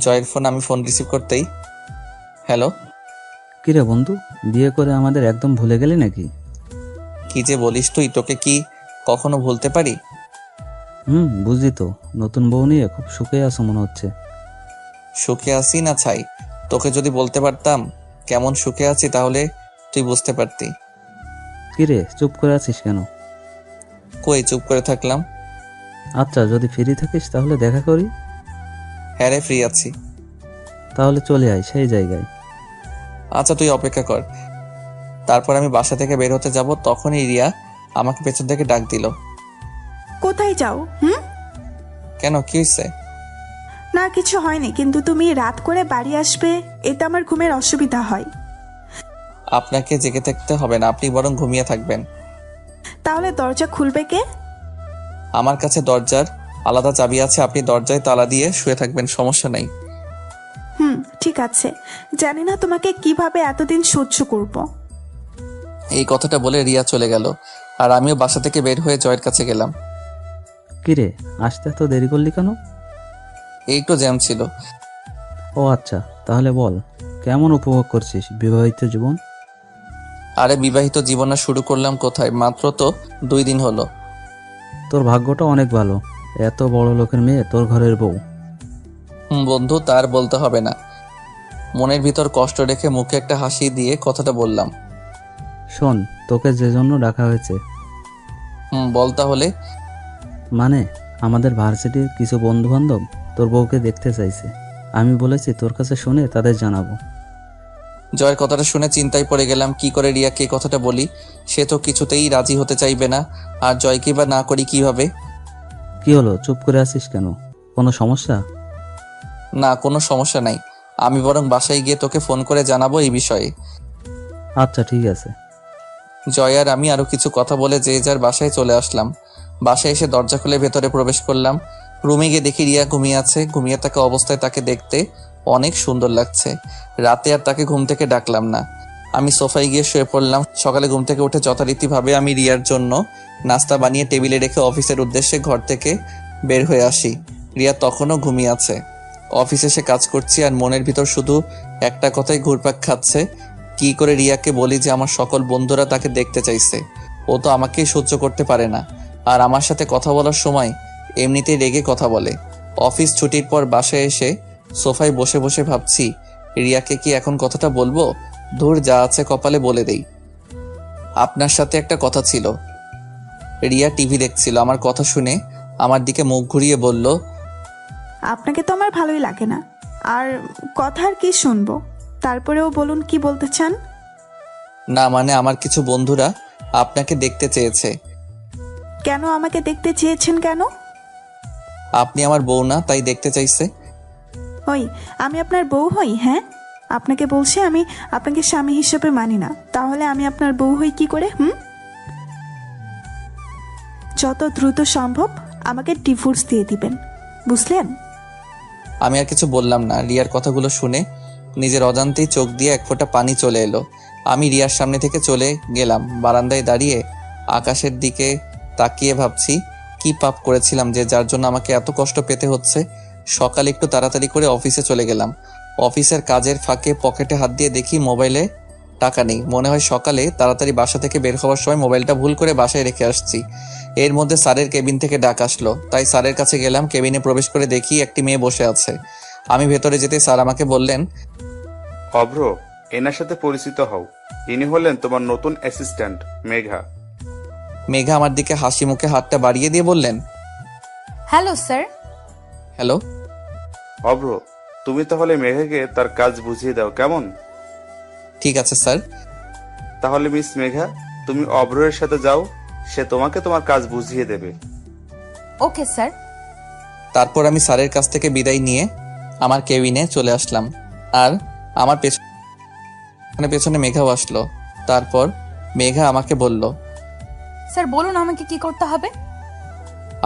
জয়ের ফোন। আমি ফোন রিসিভ করতেই, হ্যালো। কিরে বন্ধু, বিয়ে করে আমাদের একদম ভুলে গেলি নাকি? কি যে বলিস তুই, তোকে কি কখনো ভুলতে পারি? বুঝলি তো, নতুন বউ নিয়ে খুব সুখে আছো মনে হচ্ছে। সুখে আছি না ছাই, তোকে যদি বলতে পারতাম কেমন সুখে আছি তাহলে তুই বুঝতে পারতি। কিরে চুপ করে আছিস কেন? কই চুপ করে থাকলাম? আচ্ছা, যদি ফ্রি থাকিস তাহলে দেখা করি। হ্যাঁ রে, ফ্রি আছি। তাহলে চলে আয় সেই জায়গায়। আচ্ছা তুই অপেক্ষা কর। তারপর আমি বাসা থেকে বের হতে যাব, তখনই রিয়া আমাকে পেছন থেকে ডাক দিল। কোথায় যাও? কেন, কি হয়েছে? না কিছু হয়নি, কিন্তু তুমি রাত করে বাড়ি আসবে, এতে আমার ঘুমের অসুবিধা হয়। আপনাকে জেগে থাকতে হবে না, আপনি বরং ঘুমিয়ে থাকবেন। তাহলে দরজা খুলবে কে? আমার কাছে দরজার আলাদা চাবি আছে, আপনি দরজায় তালা দিয়ে শুয়ে থাকবেন, সমস্যা নাই। ঠিক আছে। জানি না তোমাকে কিভাবে এতদিন সহ্য করব। এই কথাটা বলে রিয়া চলে গেল, আর আমিও বাসা থেকে বের হয়ে জয়ের কাছে গেলাম। কিরে আসতে এত দেরি করলি কেন? এই তো জ্যাম ছিল। ও আচ্ছা, তাহলে বল কেমন উপভোগ করছিস বিবাহিত জীবন? আরে বিবাহিত জীবন আর শুরু করলাম কোথায়, মাত্র তো 2 দিন হলো। তোর ভাগ্যটা অনেক ভালো, এত বড় লোকের মেয়ে তোর ঘরের বউ। বন্ধু, তার বলতে হবে না। মনের ভিতর কষ্ট রেখে মুখে একটা হাসি দিয়ে কথাটা বললাম। শোন, তোকে যে জন্য ডাকা হয়েছে, বল তাহলে। মানে আমাদের ভার্সিটির কিছু বন্ধু বান্ধব তোর বউকে দেখতে চাইছে। আমি বলেছি তোর কাছে শুনে তাদের জানাবো। জয়ের কথাটা শুনে চিন্তায় পড়ে গেলাম, কি করে রিয়াকে এই কথাটা বলি। সে তো কিছুতেই রাজি হতে চাইবে না, আর জয়কে বা না করি কিভাবে। কি হলো, চুপ করে আছিস কেন? কোনো সমস্যা? না, কোনো সমস্যা নাই। আমি বরং বাসায় গিয়ে তোকে ফোন করে জানাবো এই বিষয়ে। আচ্ছা ঠিক আছে। জয় আর আমি আরো কিছু কথা বলে যে যার বাসায় চলে আসলাম। বাসায় এসে দরজা খুলে ভেতরে প্রবেশ করলাম। রুমে গিয়ে দেখি রিয়া ঘুমিয়ে আছে। ঘুমিয়ে থাকা অবস্থায় তাকে দেখতে অনেক সুন্দর লাগছে। রাতে আর তাকে ঘুম থেকে ডাকলাম না, আমি সোফায় গিয়ে শুয়ে পড়লাম। সকালে ঘুম থেকে উঠে যথারীতিভাবে আমি রিয়ার জন্য নাস্তা বানিয়ে টেবিলে রেখে অফিসের উদ্দেশ্যে ঘর থেকে বের হয়ে আসি। রিয়া তখনও ঘুমিয়ে আছে। অফিসে এসে কাজ করছি আর মনের ভিতর শুধু একটা কথাই ঘুরপাক খাচ্ছে, কি করে রিয়াকে বলি যে আমার সকল বন্ধুরা তাকে দেখতে চাইছে। ও তো আমাকেই সহ্য করতে পারে না, আর আমার সাথে কথা বলার সময় এমনিতেই রেগে কথা বলে। অফিস ছুটির পর বাসায় এসে সোফায় বসে বসে ভাবছি, রিয়াকে কি এখন কথাটা বলবো? ধুর, যা আছে কপালে বলে দেই। আপনার সাথে একটা কথা ছিল। রিয়া টিভি দেখছিল, আমার কথা শুনে আমার দিকে মুখ ঘুরিয়ে বলল, আপনাকে তো আমার ভালোই লাগে না, আর কথা আর কি শুনবো। তারপরেও বলুন, কি বলতে চান? না মানে আমার কিছু বন্ধুরা আপনাকে দেখতে চেয়েছে। কেন আমাকে দেখতে চেয়েছেন কেন? আপনি আমার বউ না, তাই দেখতে চাইছে। ওই, আমি আপনার বউ হই? হ্যাঁ, আপনাকে বলছি আমি আপনাকে স্বামী হিসেবে মানি না, তাহলে আমি আপনার বউ হই কি করে? যত দ্রুত সম্ভব আমাকে ডিভোর্স দিয়ে দিবেন, বুঝলেন? আমি আর কিছু বললাম না। রিয়ার কথাগুলো শুনে নিজের অজান্তেই চোখ দিয়ে এক ফোঁটা পানি চলে এলো। আমি রিয়ার সামনে থেকে চলে গেলাম। বারান্দায় দাঁড়িয়ে আকাশের দিকে তাকিয়ে ভাবছি, কি পাপ করেছিলাম যে যার জন্য আমাকে এত কষ্ট পেতে হচ্ছে। সকালে একটু তাড়াতাড়ি করে অফিসে চলে গেলাম। অফিসের কাজের ফাঁকে পকেটে হাত দিয়ে দেখি মোবাইলে টাকা নেই। মনে হয় সকালে তাড়াতাড়ি বাসা থেকে বের হওয়ার সময় মোবাইলটা ভুল করে বাসায় রেখে আসছি। এর মধ্যে স্যারের কেবিন থেকে ডাক আসলো, তাই স্যারের কাছে গেলাম। কেবিনে প্রবেশ করে দেখি একটি মেয়ে বসে আছে। আমি ভেতরে যেতে স্যার আমাকে বললেন, অভ্র, এনার সাথে পরিচিত হও। ইনি হলেন তোমার নতুন অ্যাসিস্ট্যান্ট মেঘা। মেঘা আমার দিকে হাসি মুখে হাতটা বাড়িয়ে দিয়ে বললেন, হ্যালো স্যার। হ্যালো। অভ্র, তুমি তাহলে মেঘাকে তার কাজ বুঝিয়ে দাও, কেমন? ঠিক আছে স্যার। তাহলে মিস মেঘা, তুমি অভ্রের সাথে যাও, সে তোমাকে তোমার কাজ বুঝিয়ে দেবে। Okay sir. তারপর আমি স্যারের কাছ থেকে বিদায় নিয়ে আমার কেবিনে চলে আসলাম, আর আমার পেছনে পেছনে মেঘাও আসলো। তারপর মেঘা আমাকে বলল, স্যার বলুন আমাকে কি করতে হবে?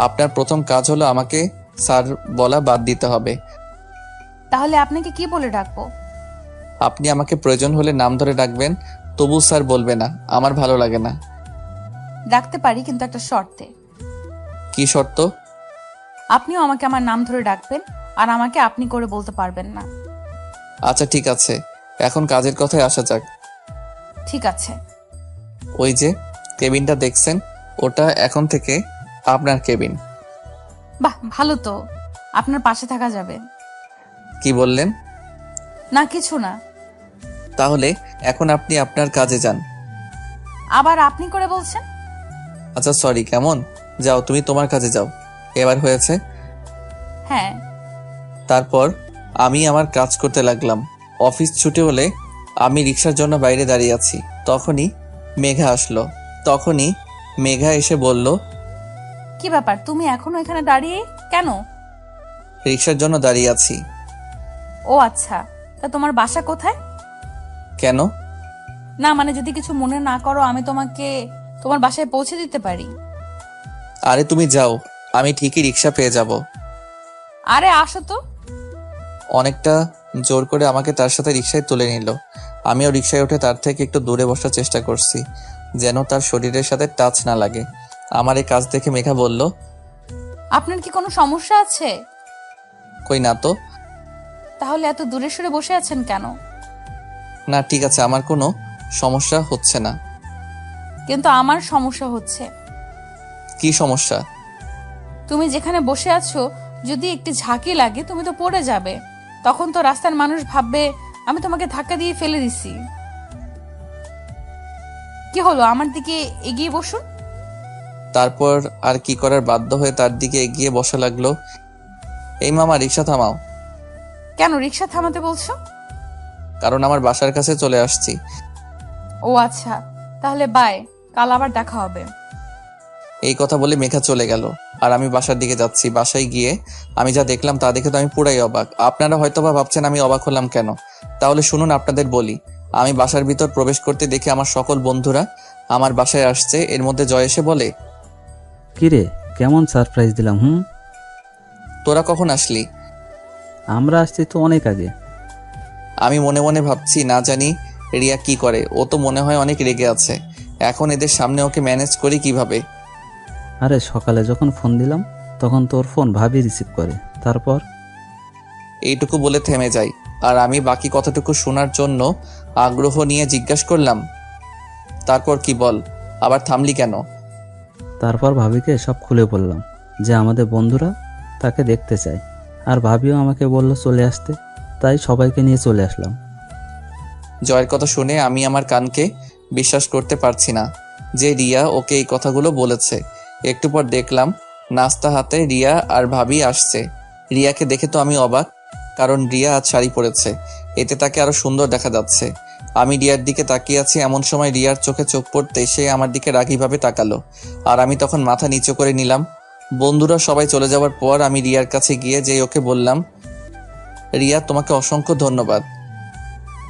আপনার প্রথম কাজ হলো আমাকে স্যার বলা বাদ দিতে হবে। তাহলে আপনাকে কি বলে ডাকবো? আপনি আমাকে প্রয়োজন হলে নাম ধরে ডাকবেন, তবু স্যার বলবে না, আমার ভালো লাগে না। ডাকতে পারি, কিন্তু একটা শর্তে। কি শর্ত? আপনিও আমাকে আমার নাম ধরে ডাকবেন, আর আমাকে আপনি করে বলতে পারবেন না। আচ্ছা ঠিক আছে, এখন কাজের কথায় আসা যাক। ঠিক আছে। ওই যে কেবিনটা দেখছেন, ওটা এখন থেকে আপনার কেবিন। বাহ, ভালো তো, আপনার পাশে থাকা যাবে। কি বললেন? না কিছু না। তাহলে এখন আপনি আপনার কাজে যান। আবার আপনি করে বলছেন? আচ্ছা সরি, কেমন? যাও, তুমি তোমার কাজে যাও। এবার হয়েছে? হ্যাঁ। তারপর আমি আমার কাজ করতে লাগলাম। অফিস ছুটি হলে আমি রিক্সার জন্য বাইরে দাঁড়িয়ে আছি। তখনই মেঘা আসলো। মেঘা এসে বলল, কি ব্যাপার, তুমি এখনো এখানে দাঁড়িয়ে কেন? রিক্সার জন্য দাঁড়িয়ে আছি। ও আচ্ছা, তা তোমার বাসা কোথায়? কেন? না মানে যদি কিছু মনে না করো, আমি তোমাকে তোমার বাসায় পৌঁছে দিতে পারি। আরে তুমি যাও, আমি ঠিকই রিক্সা পেয়ে যাব। আরে আসো তো। অনেকটা জোর করে আমাকে তার সাথে রিক্সায় তুলে নিল। আমিও রিক্সায় উঠে তার থেকে একটু দূরে বসার চেষ্টা করছি, যেন তার শরীরের সাথে টাচ না লাগে। আমার এই কাজ দেখে মেঘা বলল, আপনার কি কোনো সমস্যা আছে? কই না তো। তাহলে এত দূরে সরে বসে আছেন কেন? না ঠিক আছে, আমার কোনো সমস্যা হচ্ছে না। কিন্তু আমার সমস্যা হচ্ছে। কি সমস্যা? তুমি যেখানে বসে আছো, যদি একটি ঝাঁকি লাগে তুমি তো পড়ে যাবে। তখন তো রাস্তার মানুষ ভাববে আমি তোমাকে ধাক্কা দিয়ে ফেলে দিছি। কি হলো, আমার দিকে এগিয়ে বসুন। তারপর আর কি করার, বাধ্য হয়ে তার দিকে এগিয়ে বসা লাগলো। এই মামা, রিক্সা থামাও। কেন রিক্সা থামাতে বলছো? কারণ আমার বাসার কাছে চলে আসছি। ও আচ্ছা, তাহলে বাই, কাল আবার দেখা হবে। এই কথা বলে মেঘা চলে গেল, আর আমি বাসার দিকে যাচ্ছি। বাসায় গিয়ে আমি যা দেখলাম তা দেখে তো আমি পুরাই অবাক। আপনারা হয়তোবা ভাবছেন আমি অবাক হলাম কেন, তাহলে শুনুন আপনাদের বলি। আমি বাসার ভিতর প্রবেশ করতে দেখে আমার সকল বন্ধুরা আমার বাসায় আসছে। এর মধ্যে জয় এসে বলে, কিরে, কেমন সারপ্রাইজ দিলাম? তোরা কখন আসলি? আমরা আসছি তো অনেক আগে। আমি মনে মনে ভাবছি, না জানি রিয়া কি করে, ও তো মনে হয় অনেক রেগে আছে। এখন এদের সামনে ওকে ম্যানেজ করি কিভাবে? আরে সকালে যখন ফোন দিলাম তখন তোর ফোন ভাবি রিসিভ করে, তারপর এইটুকু বলে থেমে যাই, আর আমি বাকি কথাটুকু শোনার জন্য আগ্রহ নিয়ে জিজ্ঞাসা করলাম, তারপর কি বল, আবার থামলি কেন? তারপর ভাবিকে সব খুলে বললাম যে আমাদের বন্ধুরা তাকে দেখতে চায়, আর ভাবিও আমাকে বলল চলে আসতে, তাই সবাইকে নিয়ে চলে আসলাম। জয়ের কথা শুনে আমি আমার কানকে বিশ্বাস করতে পারছি না যে রিয়া ওকে এই কথাগুলো বলেছে। একটু পর দেখলাম নাস্তা হাতে রিয়া আর ভাবি আসছে। রিয়াকে দেখে তো আমি অবাক, কারণ রিয়া আজ শাড়ি পরেছে, এতে তাকে আরো সুন্দর দেখা যাচ্ছে। আমি রিয়ার দিকে তাকিয়ে আছি, এমন সময় রিয়ার চোখে চোখ পড়তে সে আমার দিকে রাগীভাবে তাকালো, আর আমি তখন মাথা নিচু করে নিলাম। বন্ধুরা সবাই চলে যাওয়ার পর আমি রিয়ার কাছে গিয়ে যে ওকে বললাম, রিয়া তোমাকে অসংখ্য ধন্যবাদ।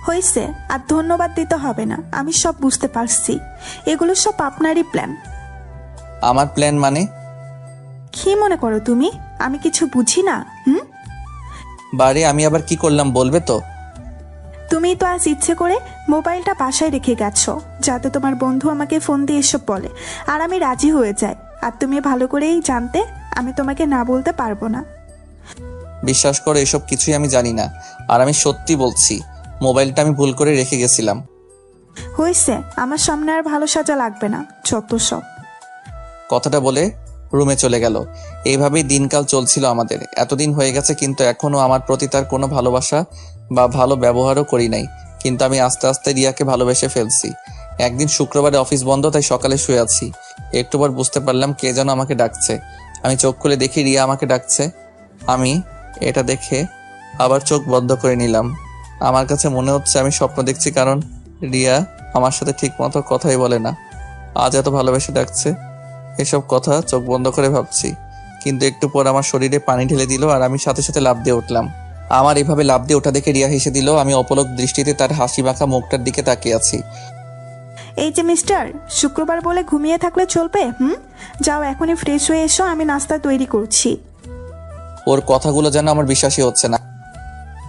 হয়েছে, আর ধন্যবাদ দিতে হবে না, আমি সব বুঝতে পারছি। এগুলো সব আপনারই প্ল্যান। আমার প্ল্যান মানে? কি মনে করো তুমি আমি কিছু বুঝি না? বারে, আমি আবার কি করলাম বলবে তো? তুমি তো আজ ইচ্ছে করে মোবাইলটা বাসায় রেখে গেছো যাতে তোমার বন্ধু আমাকে ফোন দিয়ে এসব বলে, আর আমি রাজি হয়ে যাই। আর তুমি ভালো করেই জানতে আমি তোমাকে না বলতে পারবো না। বিশ্বাস করো, এসব কিছুই আমি জানি না, আর আমি সত্যি বলছি, মোবাইলটা আমি ভুল করে রেখে গেছিলাম। হয়েছে, আমার সামনে আর ভালো সাজা লাগবে না, যত সব। কথাটা বলে রুমে চলে গেল। এইভাবেই দিনকাল চলছিল আমাদের। এতদিন হয়ে গেছে, কিন্তু এখনো আমার প্রতি তার কোনো ভালোবাসা বা ভালো ব্যবহারও করি নাই, কিন্তু আমি আস্তে আস্তে রিয়াকে ভালোবেসে ফেলছি। একদিন শুক্রবারে অফিস বন্ধ, তাই সকালে শুয়ে আছি। একটু পর বুঝতে পারলাম কে যেন আমাকে ডাকছে। আমি চোখ খুলে দেখি রিয়া আমাকে ডাকছে। আমি এটা দেখে আবার চোখ বন্ধ করে নিলাম। আমার কাছে মনে হচ্ছে আমি স্বপ্ন দেখছি, কারণ রিয়া আমার সাথে ঠিক মতো কথাই বলে না, আজ এত ভালোবেসে ডাকছে। এসব কথা চোখ বন্ধ করে ভাবছি, কিন্তু একটু পর আমার শরীরে পানি ঢেলে দিল, আর আমি সাথে সাথে লাফ দিয়ে উঠলাম। আমার এভাবে লাফ দিয়ে ওঠা দেখে রিয়া হেসে দিল। আমি অপলক দৃষ্টিতে তার হাসি মাখা মুখটার দিকে তাকিয়ে আছি। এই যে মিস্টার, শুক্রবার বলে ঘুমিয়ে থাকলে চলবে? যাও এখনই ফ্রেশ হয়ে এসো, আমি নাস্তা তৈরি করছি। ওর কথাগুলো যেন আমার বিশ্বাসই হচ্ছে না।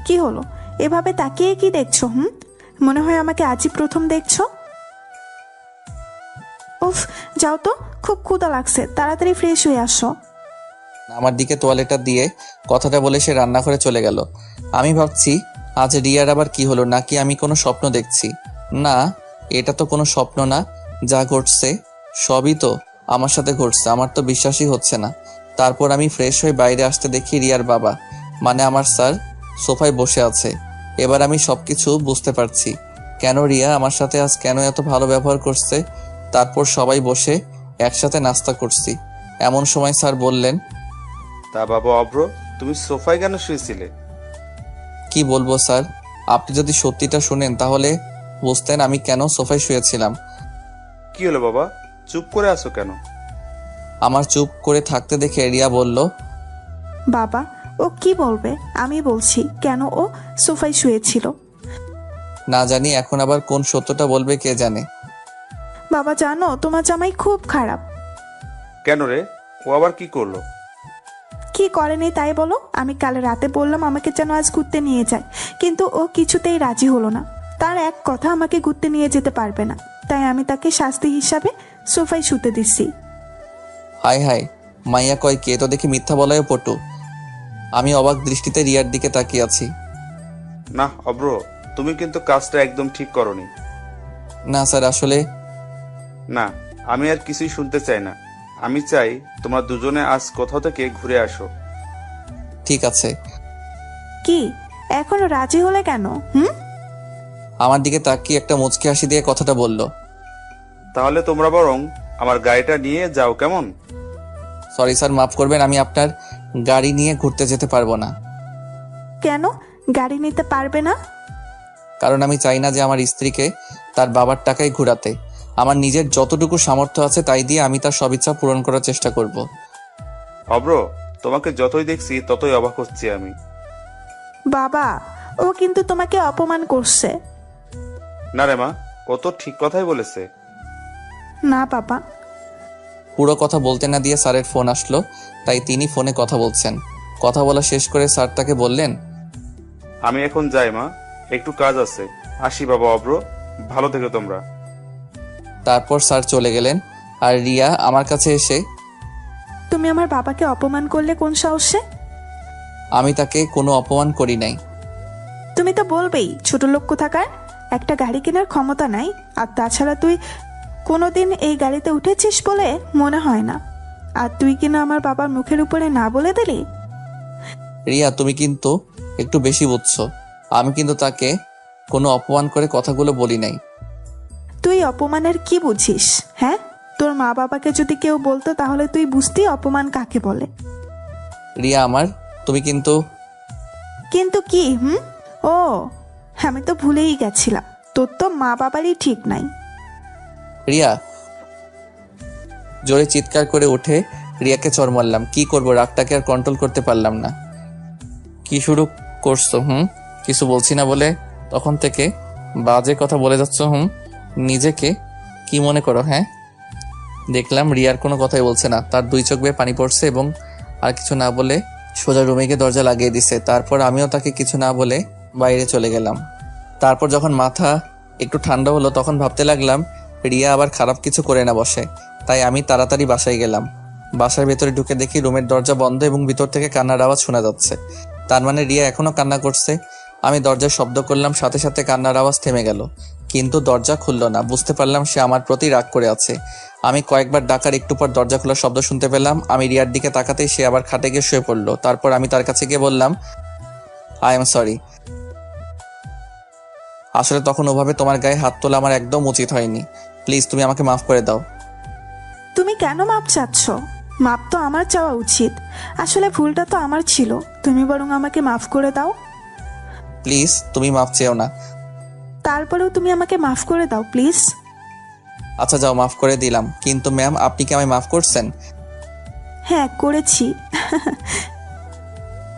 কি হলো, এভাবে তাকিয়ে কি দেখছো? মনে হয় আমাকে আজই প্রথম দেখছো? উফ, যাও তো, খুব ক্ষুধা লাগছে, তাড়াতাড়ি ফ্রেশ হয়ে আসো। আমার দিকে তোয়ালেটা দিয়ে কথাটা বলে সে রান্নাঘরে চলে গেল। আমি ভাবছি আজ রিয়ার আবার কি হলো, নাকি আমি কোনো স্বপ্ন দেখছি? না, এটা তো কোনো স্বপ্ন না, যা ঘটছে সবই তো আমার সাথে ঘটছে। আমার তো বিশ্বাসই হচ্ছে না। তারপর আমি ফ্রেশ হয়ে বাইরে আসতে দেখি রিয়ার বাবা, মানে আমার স্যার, সোফায় বসে আছে। এবার আমি সবকিছু বুঝতে পারছি, কেন রিয়া আমার সাথে আজ কেন এত ভালো ব্যবহার করছে। তারপর সবাই বসে একসাথে নাস্তা করছি। এমন সময় স্যার বললেন, তা বাবা অভ্র, তুমি সোফায় কেন শুয়েছিলে? কি বলবো স্যার, আপনি যদি সত্যিটা শুনেন তাহলে বুঝতেন আমি কেন সোফায় শুয়েছিলাম। কি হলো বাবা, চুপ করে আছো কেন? আমার চুপ করে থাকতে দেখে রিয়া বলল, বাবা, ও কি বলবে? আমি বলছি কেন ও সোফায় শুয়েছিল। না জানি এখন আবার কোন সত্যটা বলবে কে জানে। বাবা জানো, তোমার জামাই খুব খারাপ। কেন রে, ও আবার কি করলো? কি করেনি তাই বলো? আমি কাল রাতে বললাম আমাকে যেন আজ ঘুরতে নিয়ে যায়, কিন্তু ও কিছুতেই রাজি হলো না। তার এক কথা, আমাকে ঘুরতে নিয়ে যেতে পারবে না, তাই আমি তাকে শাস্তি হিসাবে সোফায় শুতে দিচ্ছি। হায় হায়, মাইয়া কয় কে তো দেখি মিথ্যা বলায়ও পটু। আমি অবাক দৃষ্টিতে রিয়ার দিকে তাকিয়ে আছি। না অভ্র, তুমি কিন্তু কাজটা একদম ঠিক করনি। না স্যার, আসলে না, আমি আর কিছুই শুনতে চাই না। আমি চাই তোমরা দুজনে আজ কোথাও থেকে ঘুরে আসো। ঠিক আছে। কি, এখনো রাজি হলে কেন? আমার দিকে তাকিয়ে একটা মুচকি হাসি দিয়ে কথাটা বলল। তাহলে তোমরা বরং আমার গাড়িটা নিয়ে যাও, কেমন? সরি স্যার, মাফ করবেন, আমি আপনার গাড়ি নিয়ে ঘুরতে যেতে পারবো না। কেন গাড়ি নিতে পারবে না? কারণ আমি চাই না যে আমার স্ত্রীকে তার বাবার টাকায় ঘোরাতে। আমার নিজের যতটুকু সামর্থ্য আছে তাই দিয়ে আমি তার সব ইচ্ছা পূরণ করার চেষ্টা করব। অব্র, তোমাকে যতই দেখছি ততই অবাক হচ্ছি আমি। বাবা, ও কিন্তু তোমাকে অপমান করছে। না রে মা, ও তো ঠিক কথাই বলেছে। না বাবা। পুরো কথা বলতে না দিয়ে স্যারের ফোন আসলো, তাই তিনি ফোনে কথা বলছেন। কথা বলা শেষ করে স্যার তাকে বললেন, আমি এখন যাই মা, একটু কাজ আছে। আসি বাবা অব্র, ভালো থেকো তোমরা। তারপর স্যার চলে গেলেন। আর রিয়া আমার কাছে এসে, তুমি আমার বাবাকে অপমান করলে কোন সাহসে? আমি তাকে কোনো অপমান করি নাই। তুমি তো বলবেই ছোট লোক কোথাকার, একটা গাড়ি কেনার ক্ষমতা নাই। আর তাছাড়া তুই কোনোদিন এই গাড়িতে উঠেছিস বলে মনে হয় না। আর তুই কিনা আমার বাবার মুখের উপরে না বলে দিলি। রিয়া, তুমি কিন্তু একটু বেশি বুঝছো। আমি কিন্তু তাকে কোনো অপমান করে কথাগুলো বলি নাই। তুই অপমানের কি বুঝিস? হ্যাঁ, তোর মা বাবাকে যদি কেউ বলতো তাহলে তুই বুঝতি অপমান কাকে বলে। রিয়া আমার, তুমি কিন্তু কিন্তু কি? ও, আমি তো ভুলেই গেছিলাম, তোর তো মা বাবারই ঠিক নাই। রিয়া, জোরে চিৎকার করে উঠে রিয়াকে চড় মারলাম। কি করবো, রাগটাকে আর কন্ট্রোল করতে পারলাম না। কি শুরু করছো? কিছু বলছি না বলে তখন থেকে বাজে কথা বলে যাচ্ছ। নিজেকে কি মনে করো? হ্যাঁ। দেখলাম রিয়ার কোনো কথাই বলছে না, তার দুই চোখ বেয়ে পানি পড়ছে এবং আর কিছু না বলে সোজা রুমে গিয়ে দরজা লাগিয়ে দিছে। তারপর আমিও তাকে কিছু না বলে বাইরে চলে গেলাম। তারপর যখন মাথা একটু ঠান্ডা হলো তখন ভাবতে লাগলাম রিয়া আবার খারাপ কিছু করে না বসে। তাই আমি তাড়াতাড়ি বাসায় গেলাম। বাসার ভেতরে ঢুকে দেখি রুমের দরজা বন্ধ এবং ভিতর থেকে কান্নার আওয়াজ শোনা যাচ্ছে। তার মানে রিয়া এখনো কান্না করছে। আমি দরজার শব্দ করলাম, সাথে সাথে কান্নার আওয়াজ থেমে গেল, কিন্তু দরজা খুললো না। বুঝতে পারলাম সে আমার প্রতি রাগ করে আছে। আমি কয়েকবার ডাকার একটু পর দরজা খোলার শব্দ শুনতে পেলাম। আমি রিয়ার দিকে তাকাতেই সে আবার খাটে গিয়ে শুয়ে পড়লো। তারপর আমি তার কাছে গিয়ে বললাম, আই এম সরি। আসলে তখন ওভাবে তোমার গায়ে হাত তোলা আমার একদম উচিত হয়নি। প্লিজ তুমি আমাকে মাফ করে দাও। তুমি কেন মাপ চাচ্ছ? মাপ তো আমার চাওয়া উচিত। আসলে ভুলটা তো আমার ছিল, তুমি বরং আমাকে মাফ করে দাও। প্লিজ তুমি মাফ চেও না। তারপরেও তুমি আমাকে মাফ করে দাও প্লিজ। আচ্ছা যাও, মাফ করে দিলাম। কিন্তু ম্যাম, আপনি কি আমায় মাফ করছেন? হ্যাঁ, করেছি।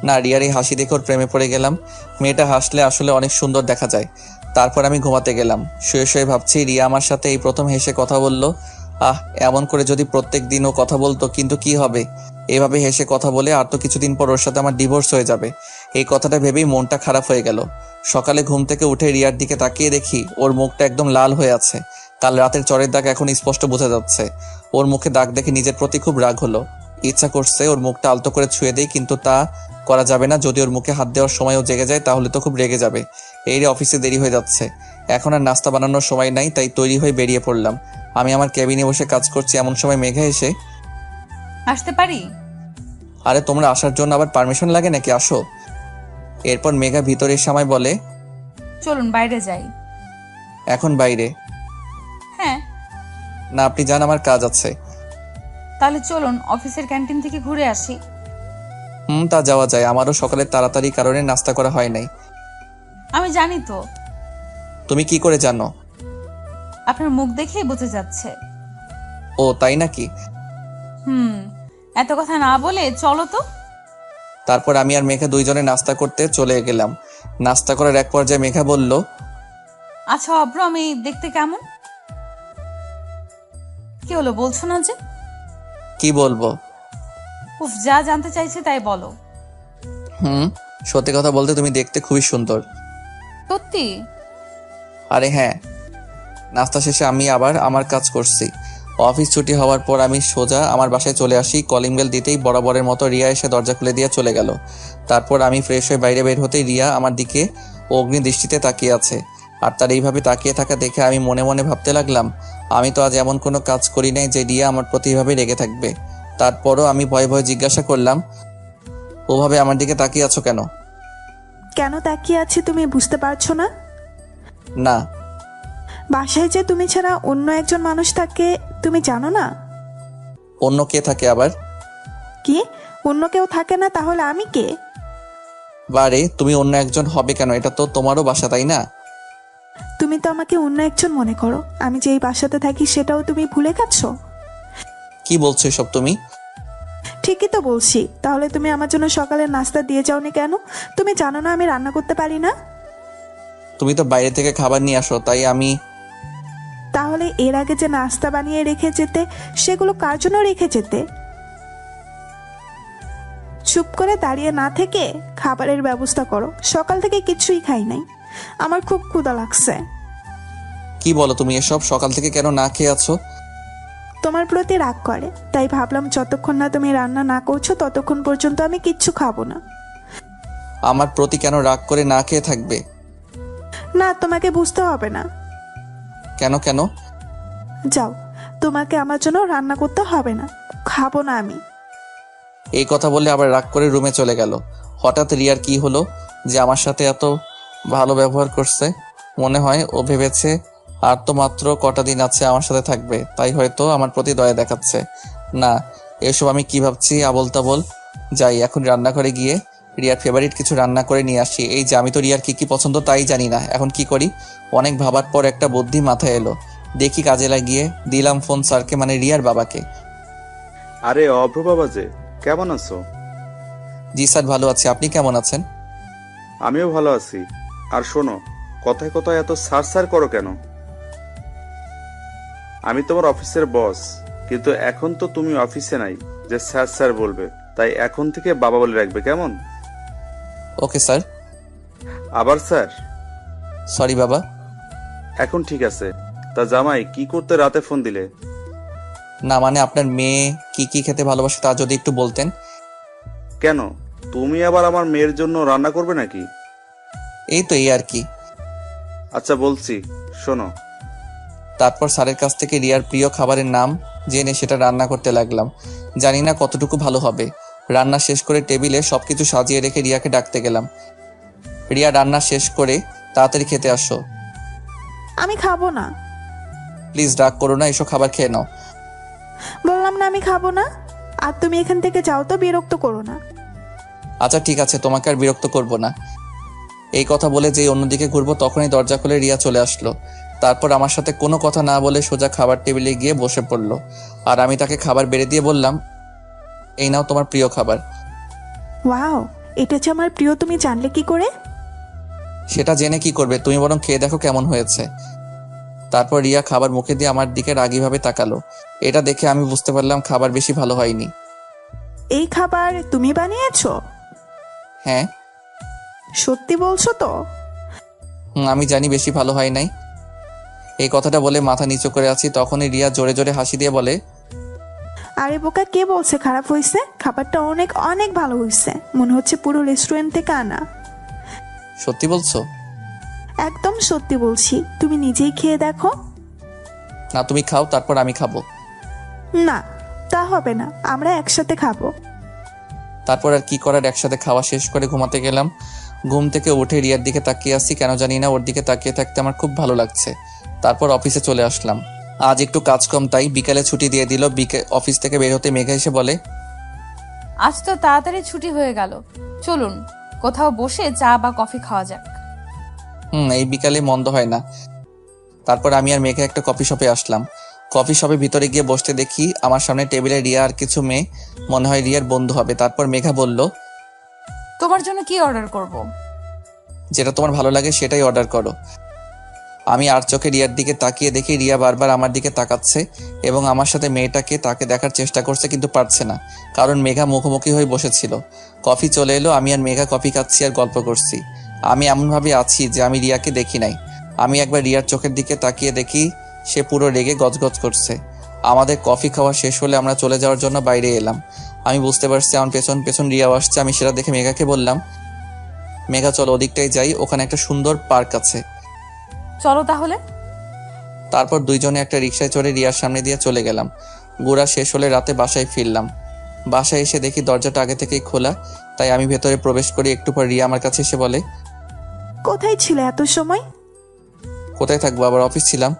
না, রিয়ার এই হাসি দেখে ওর প্রেমে পড়ে গেলাম। মেয়েটা হাসলে আসলে অনেক সুন্দর দেখা যায়। তারপর আমি ঘুমাতে গেলাম। শুয়ে শুয়ে ভাবছি রিয়া আমার সাথে এই প্রথম হেসে কথা বললো। এমন করে যদি প্রত্যেক দিন ও কথা বলতো, কিন্তু কি হবে, এভাবে হেসে কথা বলে আর তো কিছুদিন পর ওর সাথে আমার ডিভোর্স হয়ে যাবে। এই কথাটা ভেবেই মনটা খারাপ হয়ে গেল। সকালে ঘুম থেকে উঠে রিয়ার দিকে তাকিয়ে দেখি ওর মুখটা একদম লাল হয়ে আছে। কাল রাতের চরের দাগ এখন স্পষ্ট বোঝা যাচ্ছে। ওর মুখে দাগ দেখে নিজের প্রতি খুব রাগ হলো। ইচ্ছা করছে ওর মুখটা আলতো করে ছুঁয়ে দেই, কিন্তু তা করা যাবে না। যদি ওর মুখে হাত দেওয়ার সময়ও জেগে যায় তাহলে তো খুব রেগে যাবে। এই রে, অফিসে দেরি হয়ে যাচ্ছে, এখন আর নাস্তা বানানোর সময় নাই, তাই তৈরি হয়ে বেরিয়ে পড়লাম। আমি আমার ক্যাবিনে বসে কাজ করছি, এমন সময় মেঘা এসে, আসতে পারি? আরে তোমরা আসার জন্য আবার পারমিশন লাগে নাকি, আসো। এরপর মেঘা ভিতরে এসে আমায় বলে, চলুন বাইরে যাই। এখন বাইরে? হ্যাঁ। না, আপনি যান, আমার কাজ আছে। তাহলে চলুন অফিসের ক্যান্টিন থেকে ঘুরে আসি। তা যাওয়া যায়। আমারও সকালে তাড়াতাড়ি কারণে নাস্তা করা হয় নাই। আমি জানি তো। তুমি কি করে জানো? আপনার মুখ দেখেই বোঝা যাচ্ছে। ও তাই নাকি? এত কথা না বলে চলো তো। তারপর আমি আর মেঘা দুইজনে নাস্তা করতে চলে গেলাম। নাস্তা করার এক পর্যায়ে মেঘা বলল, আচ্ছা অব্র, আমি দেখতে কেমন? কি হলো, বলছো না যে? কি বলবো? উফ, যা জানতে চাইছি তাই বলো। সত্যি কথা বলতে তুমি দেখতে খুবই সুন্দর। সত্যি? আরে হ্যাঁ। নাস্তা শেষে আমি আবার আমার কাজ করছি। অফিস ছুটি হওয়ার পর আমি সোজা আমার বাসায় চলে আসি। কলিং বেল দিতেই বরাবরের মতো রিয়া এসে দরজা খুলে দিয়ে চলে গেল। তারপর আমি ফ্রেশ হয়ে বাইরে বের হতেই রিয়া আমার দিকে অগ্নি দৃষ্টিতে তাকিয়ে আছে। আর তার এইভাবে তাকিয়ে থাকা দেখে আমি মনে মনে ভাবতে লাগলাম, আমি তো আজ এমন কোনো কাজ করি নাই যে রিয়া আমার প্রতি এভাবে রেগে থাকবে। তারপরও আমি ভয়ে ভয়ে জিজ্ঞাসা করলাম, ওভাবে আমার দিকে তাকিয়ে আছো কেন? কেন তাকিয়ে আছি তুমি বুঝতে পারছো না? না। বাসায় যে তুমি ছাড়া অন্য একজন মানুষ থাকে তুমি জানো না? অন্য কে থাকে আবার? কি, অন্য কেউ থাকে না? তাহলে আমি কে? বারে, তুমি অন্য একজন হবে কেন? এটা তো তোমারও বাসা, তাই না? তুমি তো আমাকে অন্য একজন মনে করো। আমি যে এই বাসাতে থাকি সেটাও তুমি ভুলে গেছো? কি বলছো এসব তুমি? ঠিকই তো বলছি। তাহলে তুমি আমার জন্য সকালের নাস্তা দিয়ে যাওনি কেন? তুমি জানো না আমি রান্না করতে পারি না? তুমি তো বাইরে থেকে খাবার নিয়ে আসো, তাই আমি। তাহলে এর আগে যে নাস্তা বানিয়ে রেখে যেতে, সেগুলো কার জন্য রেখে যেতে? চুপ করে দাঁড়িয়ে না থেকে খাবারের ব্যবস্থা করো। সকাল থেকে কিছুই খাই নাই, আমার খুব ক্ষুধা লাগছে। কি বলো তুমি এসব? সকাল থেকে কেন না খেয়ে আছো? তোমার প্রতি রাগ করে, তাই ভাবলাম যতক্ষণ না তুমি রান্না না করছো ততক্ষণ পর্যন্ত আমি কিচ্ছু খাবো না। আমার প্রতি কেন রাগ করে না খেয়ে থাকবে? না, তোমাকে বুঝতে হবে না। কেন কেন? যাও, তোমাকে আমার জন্য রান্না করতে হবে না, খাবো না আমি। এই কথা বলে আবার রাগ করে রুমে চলে গেল। হঠাৎ রিয়ার কি হলো যে আমার সাথে এত ভালো ব্যবহার করছে? মনে হয় ও ভেবেছে আর তো মাত্র কটা দিন আছে আমার সাথে থাকবে, তাই হয়তো আমার প্রতি দয়া দেখাচ্ছে। না, এসব আমি কি ভাবছি আবোল তাবোল। যাই এখন রান্নাঘরে গিয়ে রিয়ার ফেভারিট কিছু রান্না করে নিয়ে আসি। এই যে আমি তো রিয়ার কি কি পছন্দ তাই জানি না, এখন কি করি? অনেক ভাবার পর একটা বুদ্ধি মাথায় এলো। দেখি কাজে লাগিয়ে দিলাম ফোন স্যারকে, মানে রিয়ার বাবাকে। আরে অভ্র বাবা যে, কেমন আছো? জি স্যার, ভালো আছি। আপনি কেমন আছেন? আমিও ভালো আছি। আর শোনো, কথায় কথায় এত সার সার করো কেন? আমি তোমার অফিসের বস, কিন্তু এখন তো তুমি অফিসে নাই যে স্যার স্যার বলবে। তাই এখন থেকে বাবা বলে রাখবে, কেমন? Okay sir. আবার স্যার? সরি বাবা। এখন ঠিক আছে। তা জামাই, কি করতে রাতে ফোন দিলে? না মানে আপনার মেয়ে কি কি খেতে ভালোবাসে তা যদি একটু বলতেন। কেন, তুমি আবার আমার মেয়ের জন্য রান্না করবে নাকি? এই তো এই আর কি। আচ্ছা বলছি, শোনো। তারপর স্যারের কাছ থেকে রিয়ার প্রিয় খাবারের নাম জেনে সেটা রান্না করতে লাগলাম। জানি না কতটুকু ভালো হবে। রান্না শেষ করে টেবিলে সবকিছু সাজিয়ে রেখে রিয়াকে ডাকতে গেলাম। রিয়া, রান্না শেষ করে তাড়াতাড়ি খেতে আসো। আমি খাবো না। প্লিজ রাগ করো না, এসো খাবার খেয়ে নাও। বললাম না আমি খাবো না। আর তুমি এখান থেকে যাও তো, বিরক্ত করো না। আচ্ছা ঠিক আছে, তোমাকে আর বিরক্ত করব না। এই কথা বলে যেই অন্যদিকে ঘুরবো তখনই দরজা খুলে রিয়া চলে আসলো। তারপর আমার সাথে কোনো কথা না বলে সোজা খাবার টেবিলে গিয়ে বসে পড়লো। আর আমি তাকে খাবার বেড়ে দিয়ে বললাম, এই নাও তোমার প্রিয় খাবার। ওয়াও, এটা যে আমার প্রিয় তুমি জানলে কি করে? সেটা জেনে কি করবে, তুমি বরং খেয়ে দেখো কেমন হয়েছে। তারপর রিয়া খাবার মুখে দিয়ে আমার দিকে রাগীভাবে তাকালো। এটা দেখে আমি বুঝতে পারলাম খাবার বেশি ভালো হয়নি। এই খাবার তুমি বানিয়েছো? হ্যাঁ। সত্যি বলছো তো? আমি জানি বেশি ভালো হয় নাই। এই কথাটা বলে মাথা নিচু করে আছি, তখনই রিয়া জোরে জোরে হাসি দিয়ে বলে, আরে বোকা, কে বলছে খারাপ হয়েছে? খাবারটা অনেক অনেক ভালো হয়েছে, মনে হচ্ছে পুরো রেস্টুরেন্ট থেকে আনা। সত্যি বলছো? একদম সত্যি বলছি, তুমি নিজেই খেয়ে দেখো। না তুমি খাও, তারপর আমি খাবো। না, তা হবে না, আমরা একসাথে খাবো। তারপর আর কি করার, একসাথে খাওয়া শেষ করে ঘুমাতে গেলাম। ঘুম থেকে উঠে রিয়ার দিকে তাকিয়ে আসছি, কেন জানি না ওর দিকে তাকিয়ে থাকতে আমার খুব ভালো লাগছে। তারপর অফিসে চলে আসলাম। আজ একটু কাজ কম, তাই বিকালে ছুটি দিয়ে দিল। অফিস থেকে বের হতে মেঘা এসে বলে, আজ তো তাড়াতাড়ি ছুটি হয়ে গেল, চলুন কোথাও বসে চা বা কফি খাওয়া যাক। এই বিকালে মন্দ হয় না। তারপর আমি আর মেঘা একটা কফি শপে আসলাম। কফি শপে ভিতরে গিয়ে বসতে দেখি আমার সামনে টেবিলে রিয়া আর কিছু মেয়ে, মনে হয় রিয়ার বন্ধু হবে। তারপর মেঘা বলল, তোমার জন্য কি অর্ডার করব? যেটা তোমার ভালো লাগে সেটাই অর্ডার করো। আমি আর চোখে রিয়ার দিকে তাকিয়ে দেখি রিয়া বারবার আমার দিকে তাকাচ্ছে এবং আমার সাথে মেয়েটাকে তাকে দেখার চেষ্টা করছে, কিন্তু পারছে না, কারণ মেঘা মুখোমুখি হয়ে বসেছিল। কফি চলে এলো, আমি আর মেঘা কফি খাচ্ছি আর গল্প করছি। আমি এমনভাবে আছি যে আমি রিয়াকে দেখি নাই। আমি একবার রিয়ার চোখের দিকে তাকিয়ে দেখি সে পুরো রেগে গজগজ করছে। আমাদের কফি খাওয়া শেষ হলে আমরা চলে যাওয়ার জন্য বাইরে এলাম। আমি বুঝতে পারছি আমার পেছন পেছন রিয়াও আসছে। আমি সেটা দেখে মেঘাকে বললাম, মেঘা চলো ওদিকটাই যাই, ওখানে একটা সুন্দর পার্ক আছে। চলো তাহলে। তারপর দুইজনে একটা রিকশায় চড়ে রিয়ার সামনে দিয়ে চলে গেলাম। ঘোরা শেষ হলে রাতে বাসায় ফিরলাম। বাসায় এসে দেখি দরজাটা আগে থেকেই খোলা, তাই আমি ভেতরে প্রবেশ করি। একটু পর রিয়া আমার কাছে এসে বলে, কোথায় ছিলে এত সময়? কোথায় থাকবো, আবার অফিস ছিলাম।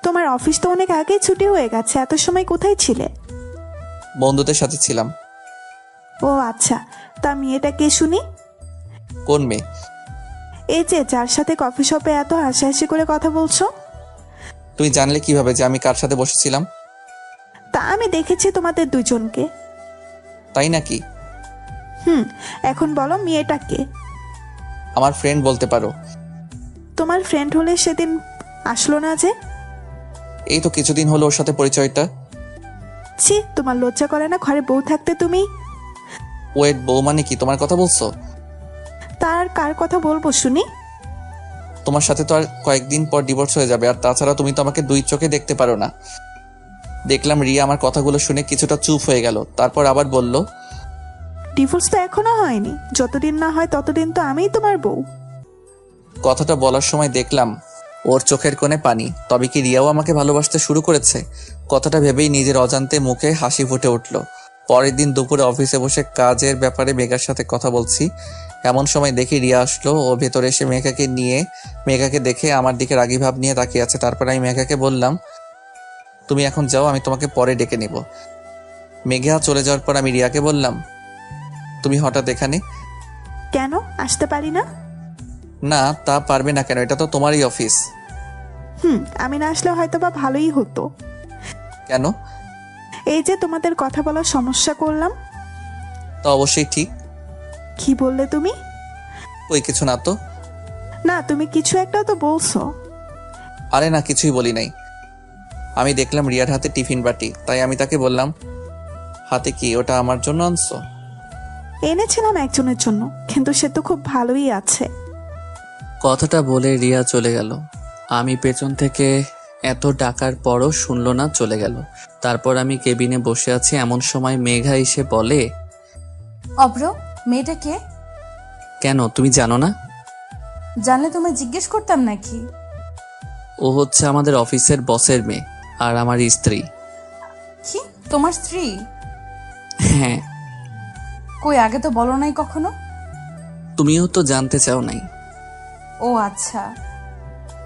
তোমার অফিস তো অনেক আগেই ছুটি হয়ে গেছে, এত সময় কোথায় ছিলে? বন্ধুদের সাথে ছিলাম। ও আচ্ছা, তা মেয়েটা কে শুনি? কোন মেয়ে? এই যে যার সাথে কফি শপে এত হাসাহাসি করে কথা বলছো। তুমি জানলে কিভাবে যে আমি কার সাথে বসেছিলাম? তা আমি দেখেছি তোমাদের দুজনকে। তাই নাকি? এখন বলো মেয়েটা কে? আমার ফ্রেন্ড বলতে পারো। তোমার ফ্রেন্ড হলে সেদিন আসলো না যে? এই তো কিছুদিন হলো ওর সাথে পরিচয়টা। ছি, তোমার লজ্জা করে না ঘরে বউ থাকতে তুমি? ওয়েট, বউ মানে কি তোমার কথা বলছো? তার কার কথা বলবো শুনি? তোমার সাথে তো আর কয়েকদিন পর ডিভোর্স হয়ে যাবে, আর তাছাড়া তুমি তো আমাকে দুই চোখে দেখতে পারো না। দেখলাম রিয়া আমার কথাগুলো শুনে কিছুটা চুপ হয়ে গেল, তারপর আবার বলল, ডিভোর্স তো এখনো হয়নি, যতদিন না হয় ততদিন তো আমিই তোমার বউ। কথাটা বলার সময় দেখলাম ওর চোখের কোণে পানি। তবে কি রিয়াও আমাকে ভালোবাসতে শুরু করেছে? কথাটা ভেবেই নিজের অজান্তে মুখে হাসি ফুটে উঠল। পরের দিন দুপুরে অফিসে বসে কাজের ব্যাপারে মেঘার সাথে কথা বলছি, এমন সময় দেখি রিয়া আসলো। ও ভেতরে এসে মেঘাকে দেখে আমার দিকে রাগী ভাব নিয়ে তাকিয়ে আছে। তারপর আমি মেঘাকে বললাম, তুমি এখন যাও, আমি তোমাকে পরে ডেকে নেব। মেঘা চলে যাওয়ার পর আমি রিয়াকে বললাম, তুমি হঠাৎ এখানে? কেন আসতে পারি না? না, তা পারবে না কেন? এটা তো তোমারই অফিস। আমি না আসলে হয়তো বা ভালোই হতো। কেন? এই যে তোমাদের কথা বলার সমস্যা করলাম। তা অবশ্যই ঠিক। কি বললে তুমি? ওই কিছু না তো। না, তুমি কিছু একটা তো বলছো। আরে না, কিছুই বলি নাই। আমি দেখলাম রিয়ার হাতে টিফিন বাটি, তাই আমি তাকে বললাম, হাতে কি, ওটা আমার জন্য আনছো? এনেছিলাম একজনের জন্য, কিন্তু সে তো খুব ভালোই আছে। কথাটা বলে রিয়া চলে গেল। আমি পেছন থেকে এত ডাকার পরও শুনলো না, চলে গেল। তারপর আমি কেবিনে বসে আছি, এমন সময় মেঘা এসে বলে, অভ্র, মেয়েটা কে? কেন, তুমি জানো না? জানলে তোমায় জিজ্ঞেস করতাম নাকি? ও হচ্ছে আমাদের অফিসের বসের মেয়ে, আর আমার স্ত্রী। কি, তোমার স্ত্রী? হ্যাঁ। কই, আগে তো বলো নাই কখনো। তুমিও তো জানতে চাও নাই। ও আচ্ছা।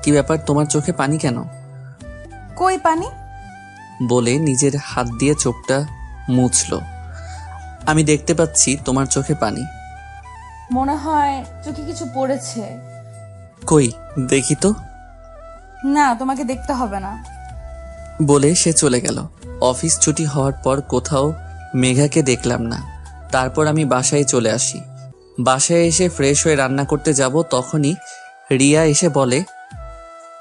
কি ব্যাপার, তোমার চোখে পানি কেন? কই পানি? বলে নিজের হাত দিয়ে চোখটা মুছলো। আমি দেখতে পাচ্ছি তোমার চোখে পানি। মনে হয় চোখে কিছু পড়েছে। কই দেখি তো। না, তোমাকে দেখতে হবে না। বলে সে চলে গেল। অফিস ছুটি হওয়ার পর কোথাও মেঘাকে দেখলাম না। তারপর আমি বাসায় চলে আসি। বাসায় এসে ফ্রেশ হয়ে রান্না করতে যাব, তখনই রিয়া এসে বলে,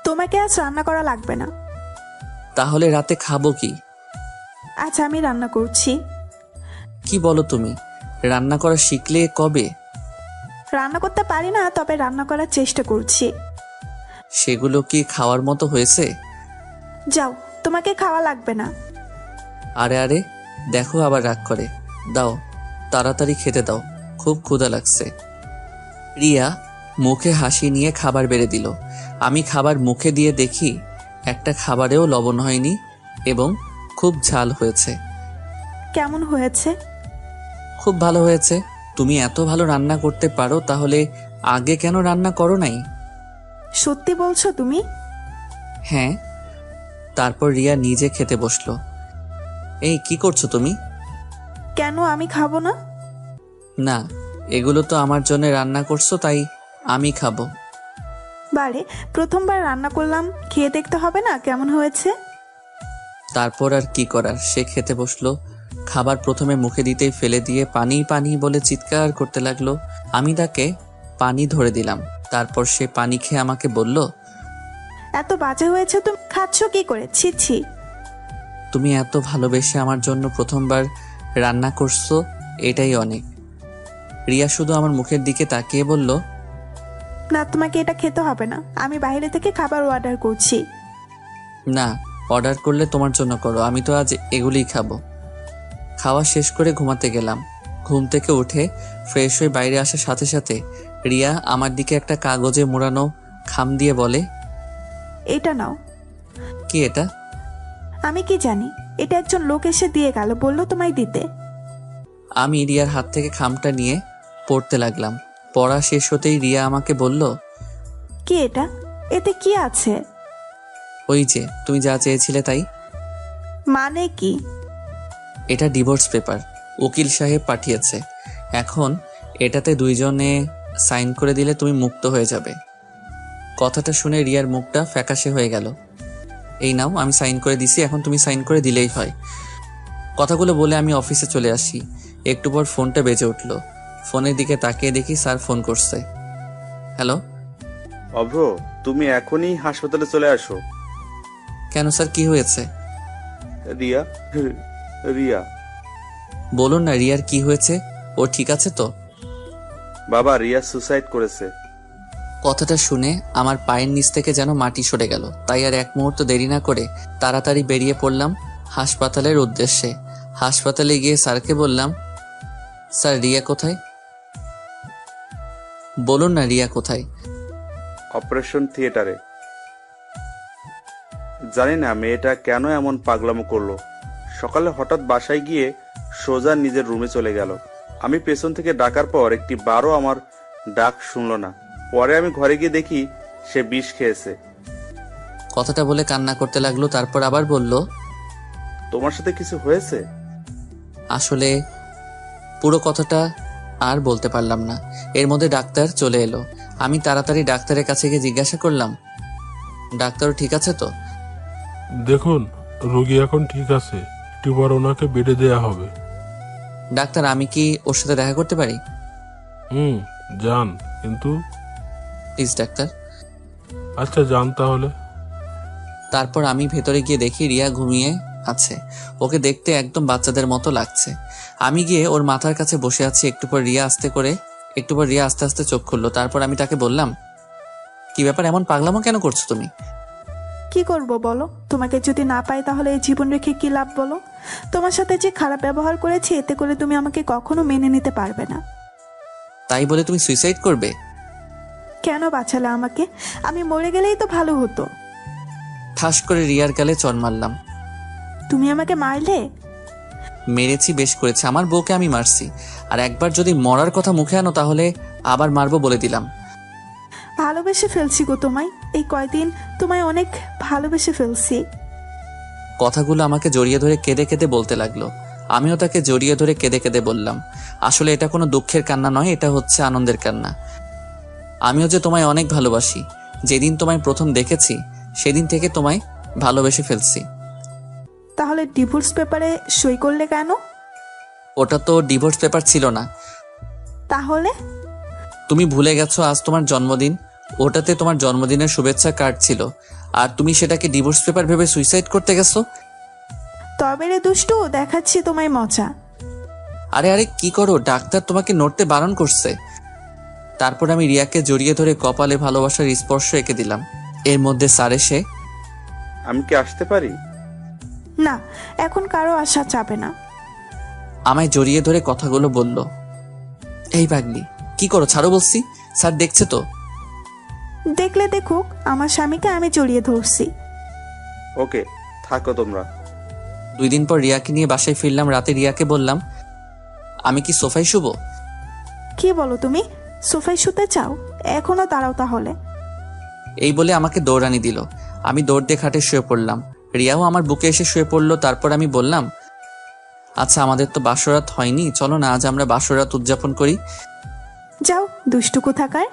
তোমাকে আজ রান্না করা লাগবে না। তাহলে রাতে খাবো কি? আজ আমি রান্না করছি। কি বলো তুমি? রান্না করা শিখলে কবে? রান্না করতে পারি না, তবে রান্না করার চেষ্টা করছি। সেগুলো কি খাওয়ার মতো হয়েছে? যাও, তোমাকে খাওয়া লাগবে না। আরে আরে, দেখো আবার রাগ করে। দাও, তাড়াতাড়ি খেতে দাও, খুব ক্ষুধা লাগছে। রিয়া মুখে হাসি নিয়ে খাবার বেড়ে দিল। আমি খাবার মুখে দিয়ে দেখি একটা খাবারেও লবণ হয়নি এবং খুব ঝাল হয়েছে। কেমন হয়েছে? খুব ভালো হয়েছে। তুমি এত ভালো রান্না করতে পারো, তাহলে আগে কেন রান্না করো নাই? সত্যি বলছো তুমি? হ্যাঁ। তারপর রিয়া নিজে খেতে বসলো। এই কি করছো তুমি? কেন আমি খাবো না? না, এগুলো তো আমার জন্য রান্না করছো, তাই আমি খাবো। বারে, প্রথমবার রান্না করলাম, খেয়ে দেখতে হবে না কেমন হয়েছে? তারপর আর কি করার, সে খেতে বসলো। খাবার প্রথমে মুখে দিতেই ফেলে দিয়ে পানি পানি বলে চিৎকার করতে লাগলো। আমি তাকে পানি ধরে দিলাম। তারপর সে পানি খেয়ে আমাকে বলল, এত বাজে হয়েছে, তুমি খাচ্ছ কি করে? ছি ছি। তুমি এত ভালোবেসে আমার জন্য প্রথমবার রান্না করছো, এটাই অনেক। রিয়া শুধু আমার মুখের দিকে তাকিয়ে বলল, না, তোমাকে এটা খেতে হবে না, আমি বাইরে থেকে খাবার অর্ডার করছি। না, অর্ডার করলে তোমার জন্য করো, আমি তো আজ এগুলোই খাবো। খাওয়া শেষ করে ঘুমাতে গেলাম। ঘুম থেকে উঠে ফ্রেশ হয়ে বাইরে আসার সাথে সাথে রিয়া আমার দিকে একটা কাগজে মোড়ানো খাম দিয়ে বলে, এটা নাও। কি এটা? আমি কি জানি, এটা একজন লোক এসে দিয়ে গেল, বললো তোমায় দিতে। আমি রিয়ার হাত থেকে খামটা নিয়ে পড়তে লাগলাম। পড়া শেষ হতেই রিয়া আমাকে বলল, কি এটা? এতে কি আছে? ওই যে তুমি যা চেয়েছিলে তাই। মানে কি? এটা ডিভোর্স পেপার, উকিল সাহেব পাঠিয়েছে। এখন এটাতে দুইজনে সাইন করে দিলে তুমি মুক্ত হয়ে যাবে। কথাটা শুনে রিয়ার মুখটা ফ্যাকাশে হয়ে গেল। এই নাও, আমি সাইন করে দিছি, এখন তুমি সাইন করে দিলেই হয়। কথাগুলো বলে আমি অফিসে চলে আসি। একটু পর ফোনটা বেজে উঠল। ফোনের দিকে তাকিয়ে দেখি স্যার ফোন করছে। হ্যালো। অভ্র, তুমি এখনই হাসপাতালে চলে আসো। কেন স্যার, কি হয়েছে? রিয়া, রিয়া। বলুন না, রিয়ার কি হয়েছে? ও ঠিক আছে তো? বাবা, রিয়া সুসাইড করেছে। কথাটা শুনে আমার পায়ের নিচ থেকে যেন মাটি সরে গেল। তাই আর এক মুহূর্ত দেরি না করে তাড়াতাড়ি বেরিয়ে পড়লাম হাসপাতালের উদ্দেশ্যে। হাসপাতালে গিয়ে স্যারকে বললাম, স্যার রিয়া কোথায়? বলুন না রিয়া কোথায়? অপারেশন থিয়েটারে। জানি না মেয়েটা কেন এমন পাগলামো করলো। সকালে হঠাৎ বাসায় গিয়ে সোজা নিজের রুমে চলে গেল। আমি পেছন থেকে ডাকার পর একটি বারও আমার ডাক শুনলো না। পরে আমি ঘরে গিয়ে দেখি সে বিষ খেয়েছে। কথাটা বলে কান্না করতে লাগলো। তারপর আবার বলল, তোমার সাথে কিছু হয়েছে? আসলে পুরো কথাটা আর বলতে পারলাম না। এর মধ্যে ডাক্তার চলে এলো। আমি তাড়াতাড়ি ডাক্তারের কাছে গিয়ে জিজ্ঞাসা করলাম, ডাক্তারও ঠিক আছে তো? দেখুন, রোগী এখন ঠিক আছে, একটু পর ওনাকে বেডে দেয়া হবে। ডাক্তার, আমি কি ওর সাথে দেখা করতে পারি? যান, কিন্তু প্লিজ ডাক্তার। আচ্ছা, যান তাহলে। তারপর আমি ভেতরে গিয়ে দেখি রিয়া ঘুমিয়ে আছে। ওকে দেখতে একদম বাচ্চাদের মতো লাগছে। আমি গিয়ে ওর মাথার কাছে বসে আছি। একটু পর রিয়া আস্তে আস্তে চোখ খুললো। তারপর আমি তাকে বললাম, কি ব্যাপার, এমন পাগলামো কেন করছো তুমি? কি করব বলো? তোমাকে যদি না পাই তাহলে এই জীবন রেখে কি লাভ বলো? তোমার সাথে যে খারাপ ব্যবহার করেছি, এতে করে তুমি আমাকে কখনো মেনে নিতে পারবে না। তাই বলে তুমি সুইসাইড করবে? কেন বাঁচালে আমাকে? আমি মরে গেলেই তো ভালো হতো। ঠাস করে রিয়ার গালে চড় মারলাম। তুমি আমাকে মারলে? মেরেছি, বেশ করেছে। আমার বউকে আমি মারছি, আর একবার যদি মরার কথা মুখে আনো তাহলে আবার মারবো বলে দিলাম। ভালোবেসে ফেলছি গো তোমায়। এই কয়দিন তোমায় অনেক ভালোবেসে ফেলছি। কথাগুলো আমাকে জড়িয়ে ধরে কেঁদে কেঁদে বলতে লাগলো। আমিও তাকে জড়িয়ে ধরে কেঁদে কেঁদে বললাম, আসলে এটা কোনো দুঃখের কান্না নয়, এটা হচ্ছে আনন্দের কান্না। আমিও যে তোমায় অনেক ভালোবাসি। যেদিন তোমায় প্রথম দেখেছি সেদিন থেকে তোমায় ভালোবেসে ফেলছি। তাহলে ডিভোর্স পেপারে সই করলে কেন? ওটা তো ডিভোর্স পেপার ছিল না। তাহলে? তুমি ভুলে গেছো আজ তোমার জন্মদিন। ওটাতে তোমার জন্মদিনের শুভেচ্ছা কার্ড ছিল, আর তুমি সেটাকে ডিভোর্স পেপার ভেবে সুইসাইড করতে গেছো। তবে রে দুষ্টু, দেখাচ্ছি তোমায় মজা। আরে আরে কি করো, ডাক্তার তোমাকে নড়তে বারণ করছে। তারপর আমি রিয়াকে জড়িয়ে ধরে কপালে ভালোবাসার স্পর্শ এঁকে দিলাম। এর মধ্যে স্যার এসে, আমি কি আসতে পারি? না, এখন কারো আসা যাবে না। আমায় জড়িয়ে ধরে কথাগুলো বলল। এই পাগলি, কি করো, ছাড়ো বলছি। স্যার দেখছে তো। দেখলে দেখুক, আমার স্বামীকে আমি জড়িয়ে ধরছি। ওকে, থাকো তোমরা। 2 দিন পর রিয়াকে নিয়ে বাসায় ফিরলাম। রাতে রিয়াকে বললাম, আমি কি সোফায় শুবো? কি বলো তুমি? সোফায় শুতে চাও? এখনো দাঁড়াও তাহলে। এই বলে আমাকে দৌড়ানি দিল। আমি দৌড় দিয়ে খাটে শুয়ে পড়লাম। রিয়াও আমার বুকে এসে শুয়ে পড়লো। তারপর আমি বললাম, আচ্ছা আমাদের তো বাসরাত হয়নি, চলো না আজ আমরা বাসরাত উদযাপন করি। যাও দুষ্টু কোথাকার।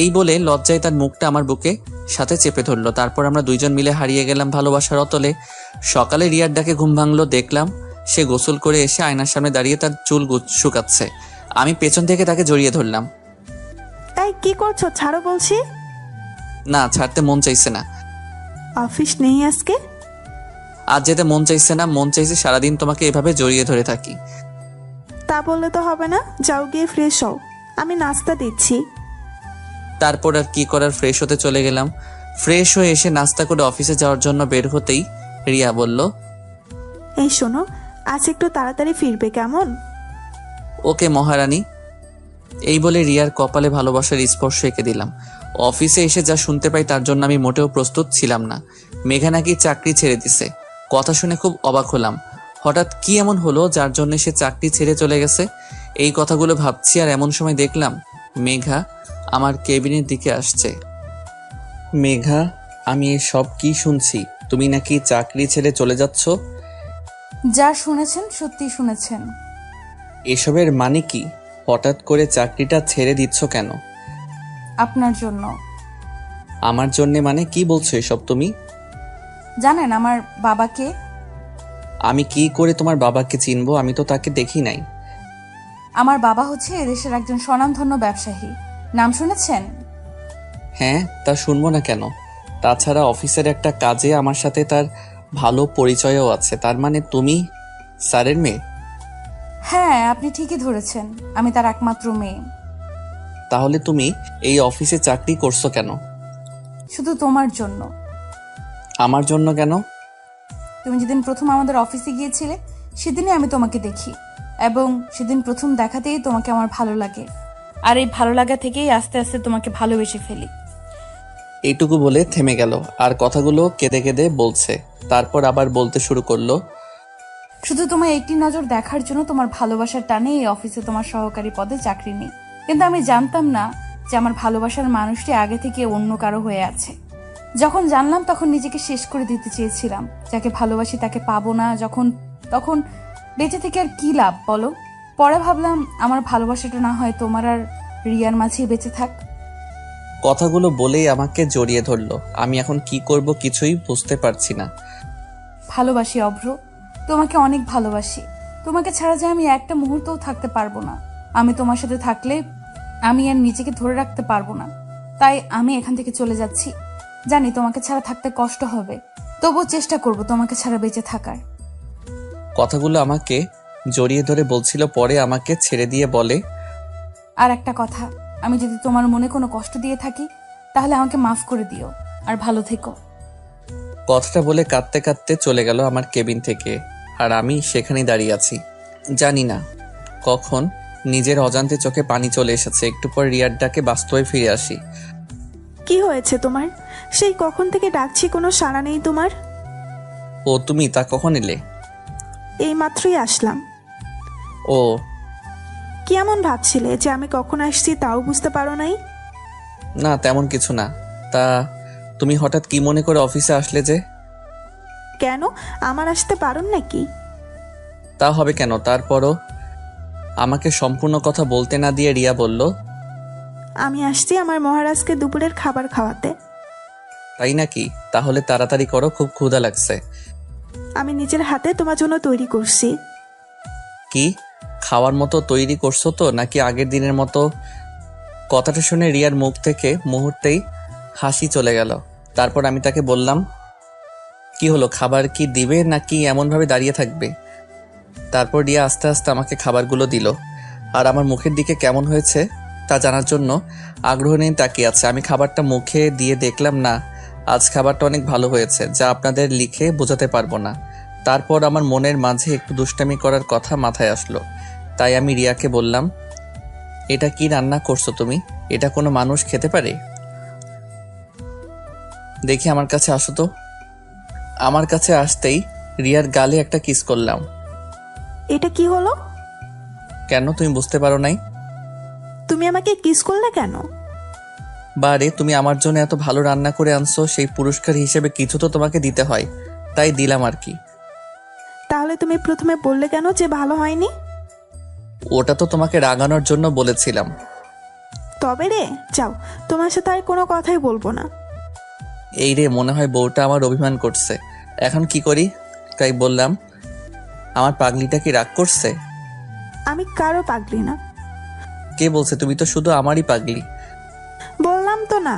এই বলে লজ্জায় তার মুখটা আমার বুকে সাথে চেপে ধরলো। তারপর আমরা দুইজন মিলে হারিয়ে গেলাম ভালোবাসার অতলে। সকালে রিয়ার ডাকে ঘুম ভাঙলো। দেখলাম সে গোসল করে এসে আয়নার সামনে দাঁড়িয়ে তার চুল শুকাচ্ছে। আমি পেছন থেকে তাকে জড়িয়ে ধরলাম। তাই কি করছো? ছাড়ো বলছি। না, ছাড়তে মন চাইছে না। অফিস নেই আজকে? আজ যেতে মন চাইছে না, মন চাইছে সারাদিন তোমাকে এভাবে জড়িয়ে ধরে থাকি। তা বললে তো হবে না, যাও গিয়ে ফ্রেশ হও, আমি নাস্তা দিচ্ছি। তারপর আর কি করার, ফ্রেশ হতে চলে গেলাম। ফ্রেশ হয়ে এসে নাস্তা করে অফিসে যাওয়ার জন্য বের হতেই রিয়া বলল, এই শোনো, আজ একটু তাড়াতাড়ি ফিরবে কেমন? ওকে মহারানী। এই বলে রিয়ার কপালে ভালোবাসার স্পর্শ এঁকে দিলাম। অফিসে এসে যা শুনতে পাই তার জন্য আমি মোটেও প্রস্তুত ছিলাম না। মেঘা নাকি চাকরি ছেড়ে দিছে। কথা শুনে খুব অবাক হলাম। হঠাৎ কি এমন হলো যার জন্য সে চাকরি ছেড়ে চলে গেছে? এই কথাগুলো ভাবছি আর এমন সময় দেখলাম মেঘা আমার কেবিনের দিকে আসছে। মেঘা, আমি সব কি শুনছি? তুমি নাকি চাকরি ছেড়ে চলে যাচ্ছ? যা শুনেছেন সত্যি শুনেছেন। এসবের মানে কি? হঠাৎ করে চাকরিটা ছেড়ে দিচ্ছ কেন? আপনার জন্য। আমার জন্যে মানে কি বলছো এসব তুমি? জানেন আমার বাবাকে? আমি কি করে তোমার বাবাকে চিনবো? আমি তো তাকে দেখি নাই। আমার বাবা হচ্ছে এদেশের একজন স্বনামধন্য ব্যবসায়ী। নাম শুনেছেন? হ্যাঁ, তা শুনবো না কেন? তাছাড়া অফিসের একটা কাজে আমার সাথে তার ভালো পরিচয়ও আছে। তার মানে তুমি স্যারের মেয়ে? হ্যাঁ, আপনি ঠিকই ধরেছেন, আমি তার একমাত্র মেয়ে। তাহলে তুমি এই অফিসে চাকরি করছো কেন? শুধু তোমার জন্য। আমার জন্য কেন? তুমি যেদিন প্রথম আমাদের অফিসে গিয়েছিলে সেদিনই আমি তোমাকে দেখি, এবং সেদিন প্রথম দেখাতেই তোমাকে আমার ভালো লাগে, আর এই ভালো লাগা থেকেই আস্তে আস্তে তোমাকে ভালোবেসে ফেলি। এইটুকু বলে থেমে গেল আর কথাগুলো কেঁদে কেঁদে বলছে। তারপর আবার বলতে শুরু করলো, শুধু তোমার একটি নজর দেখার জন্য তোমার ভালোবাসার টানে এই অফিসে তোমার সহকারী পদে চাকরি নেই। কিন্তু আমি জানতাম না যে আমার ভালোবাসার মানুষটি আগে থেকে অন্য কারো হয়ে আছে। যখন জানলাম তখন নিজেকে শেষ করে দিতে চেয়েছিলাম। যাকে ভালোবাসি তাকে পাবো না যখন, তখন বেঁচে থেকে আর কি লাভ বলো? পরে ভাবলাম আমার ভালোবাসাটা না হয় তোমার আর রিয়ার মাঝেই বেঁচে থাক। কথাগুলো বলেই আমাকে জড়িয়ে ধরলো। আমি এখন কি করব কিছুই বুঝতে পারছি না। ভালোবাসি অভ্র, তোমাকে অনেক ভালোবাসি। তোমাকে ছাড়া যে আমি একটা মুহূর্তও থাকতে পারবো না। আমি তোমার সাথে থাকলে আমি আর নিজেকে ধরে রাখতে পারবো না। তাই আমি এখান থেকে চলে যাচ্ছি। জানি তোমাকে ছাড়া থাকতে কষ্ট হবে, তবুও চেষ্টা করব তোমাকে ছাড়া বেঁচে থাকার। কথাগুলো আমাকে জড়িয়ে ধরে বলছিল, পরে আমাকে ছেড়ে দিয়ে বলে, আর একটা কথা, আমি যদি তোমার মনে কোনো কষ্ট দিয়ে থাকি তাহলে আমাকে মাফ করে দিও, আর ভালো থেকো। কথাটা বলে কাঁদতে কাঁদতে চলে গেল আমার কেবিন থেকে। আর আমি সেখানেই দাঁড়িয়ে আছি। জানি না কখন নিজের অজান্তে চোখে পানি চলে এসেছে। একটু পর রিয়ার ডাকে বাস্তবে ফিরে আসি। কি হয়েছে তোমার? সেই কখন থেকে ডাকছি, কোনো সাড়া নেই তোমার। ও তুমি, তা কখন এলে? এই মাত্রই আসলাম। ও, কি এমন ভাবছিলে যে আমি কখন আসছি তাও বুঝতে পারো নাই? না তেমন কিছু না। তা তুমি হঠাৎ কি মনে করে অফিসে আসলে যে? কেন, আমার আসতে পারুন নাকি? তা হবে কেন? তারপরও আমাকে সম্পূর্ণ কথা বলতে না দিয়ে রিয়া বলল, আমি আসছি আমার মহারাজকে দুপুরের খাবার খাওয়াতে। তাই নাকি? তাহলে তাড়াতাড়ি করো, খুব ক্ষুধা লাগছে। আমি নিজের হাতে তোমার জন্য তৈরি করছি। কি খাওয়ার মতো তৈরি করছো তো, নাকি আগের দিনের মতো? কথাটা শুনে রিয়ার মুখ থেকে মুহূর্তেই হাসি চলে গেল। তারপর আমি তাকে বললাম, কি হলো, খাবার কি দিবে নাকি এমনভাবে দাঁড়িয়ে থাকবে? তারপর রিয়া আস্তে আস্তে আমাকে খাবারগুলো দিল, আর আমার মুখের দিকে কেমন হয়েছে তা জানার জন্য আগ্রহ নিয়ে তাকিয়ে আছে। আমি খাবারটা মুখে দিয়ে দেখলাম, না, আজ খাবারটা অনেক ভালো হয়েছে, যা আপনাদের লিখে বোঝাতে পারবো না। তারপর আমার মনের মাঝে একটু দুষ্টামি করার কথা মাথায় আসলো। তাই আমি রিয়াকে বললাম, এটা কি রান্না করছো তুমি? এটা কোনো মানুষ খেতে পারে? দেখি আমার কাছে আসো তো। আমার কাছে আসতেই রিয়ার গালে একটা কিস করলাম। এটা কি হলো? কেন, তুমি বুঝতে পারো নাই? তুমি আমাকে কিস করলে কেন? বারে, তুমি আমার জন্য এত ভালো রান্না করে আনছো, সেই পুরস্কার হিসেবে কিছু তো তোমাকে দিতে হয়, তাই দিলাম আর কি। তাহলে তুমি প্রথমে বললে কেন যে ভালো হয়নি? ওটা তো তোমাকে রাগানোর জন্য বলেছিলাম। তবে রে, যাও, তোমার সাথে আর কোনো কথাই বলবো না। এই রে, মনে হয় বউটা আমার অভিমান করছে। এখন কি করি? তাই বললাম, আমার পাগলিটা কি রাগ করছে? আমি কারো পাগলি না। কে বলছে? তুমি তো শুধু আমারই পাগলি। বললাম তো না।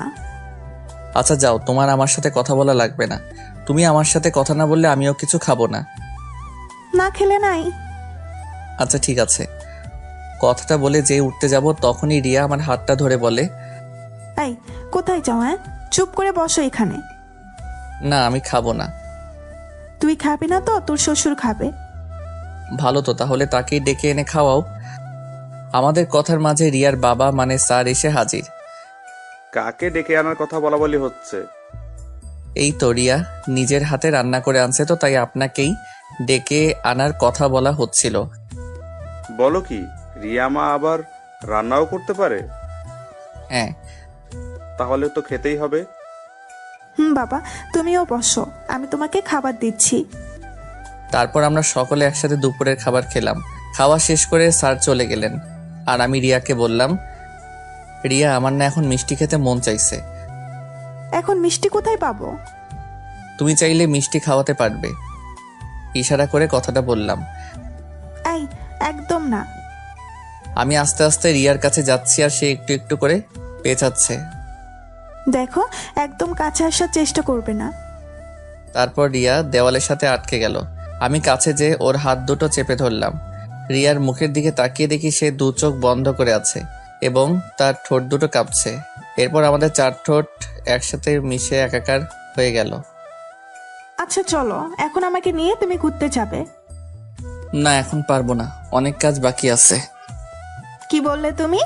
আচ্ছা যাও, তোমার আমার সাথে কথা বলা লাগবে না। তুমি আমার সাথে কথা না বললে আমিও কিছু খাবো না। না খেলে নাই। আচ্ছা ঠিক আছে। কথাটা বলে যে উঠতে যাব তখনই রিয়া আমার হাতটা ধরে বলে, এই, কোথায় যাও? হ্যাঁ, চুপ করে বসো এখানে। না আমি খাবো না। তুই খাবি না তো তোর শ্বশুর খাবে। ভালো তো, তাহলে তাকেই ডেকে এনে খাওয়াও। আমাদের কথার মাঝে রিয়ার বাবা মানে স্যার এসে হাজির। কাকে ডেকে আনার কথা বলা বলি হচ্ছে? এই তো রিয়া নিজের হাতে রান্না করে আনছে, তো তাই আপনাকেই ডেকে আনার কথা বলা হচ্ছিল। বলো কি, রিয়া মা আবার রান্নাও করতে পারে? হ্যাঁ। তাহলে তো খেতেই হবে। বাবা, তুমিও বসো, আমি তোমাকে খাবার দিচ্ছি। তারপর আমরা সকলে একসাথে দুপুরের খাবার খেলাম। খাওয়া শেষ করে স্যার চলে গেলেন, আর আমি রিয়াকে বললাম, রিয়া, আমার না এখন মিষ্টি খেতে মন চাইছে। এখন মিষ্টি কোথায় পাবো? তুমি চাইলে মিষ্টি খাওয়াতে পারবে। ইশারা করে কথাটা বললাম। এই, একদম না। আমি আস্তে আস্তে রিয়ার কাছে যাচ্ছি, আর সে একটু একটু করে পেঁচাচ্ছে। দেখো, একদম কাছে আসার চেষ্টা করবে না। তারপর রিয়া দেওয়ালের সাথে আটকে গেল। আমি কাছে যেয়ে ওর হাত দুটো চেপে ধরলাম। রিয়ার মুখের দিকে তাকিয়ে দেখি সে দু চোখ বন্ধ করে আছে এবং তার ঠোঁট দুটো কাঁপছে। এরপর আমাদের চার ঠোঁট একসাথে মিশে একাকার হয়ে গেল। আচ্ছা চলো, এখন আমাকে নিয়ে তুমি ঘুরতে যাবে। না, এখন পারবো না, অনেক কাজ বাকি আছে। কি বললে তুমি?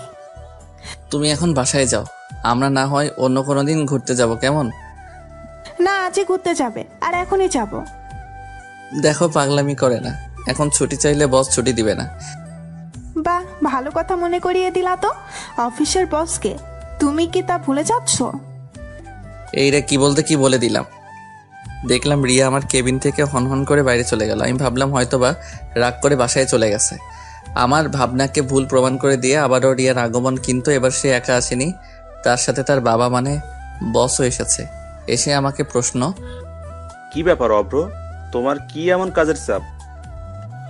তুমি এখন বাসায় যাও, আমরা না হয় অন্য কোনো দিন ঘুরতে যাব, কেমন? না, আজই ঘুরতে যাবে, আর এখনই যাব। দেখো, পাগলামি করে না, এখন ছুটি চাইলে বস ছুটি দিবে না। বাহ, ভালো কথা মনে করিয়ে দিলা তো। অফিসের বসকে তুমি কি তা ভুলে যাচ্ছ? এই রে, কি বলতে কি বলে দিলাম। দেখলাম রিয়া আমার কেবিন থেকে হনহন করে বাইরে চলে গেল। আমি ভাবলাম হয়তোবা রাগ করে বাসায় চলে গেছে। আমার ভাবনাকে ভুল প্রমাণ করে দিয়ে আবারও রিয়ার আগমন, কিন্তু এবার সে একা আসেনি, তার সাথে তার বাবা মানে বসও এসেছে। এসে আমাকে প্রশ্ন, কি ব্যাপার অব্র, তোমার কি এমন কাজের চাপ?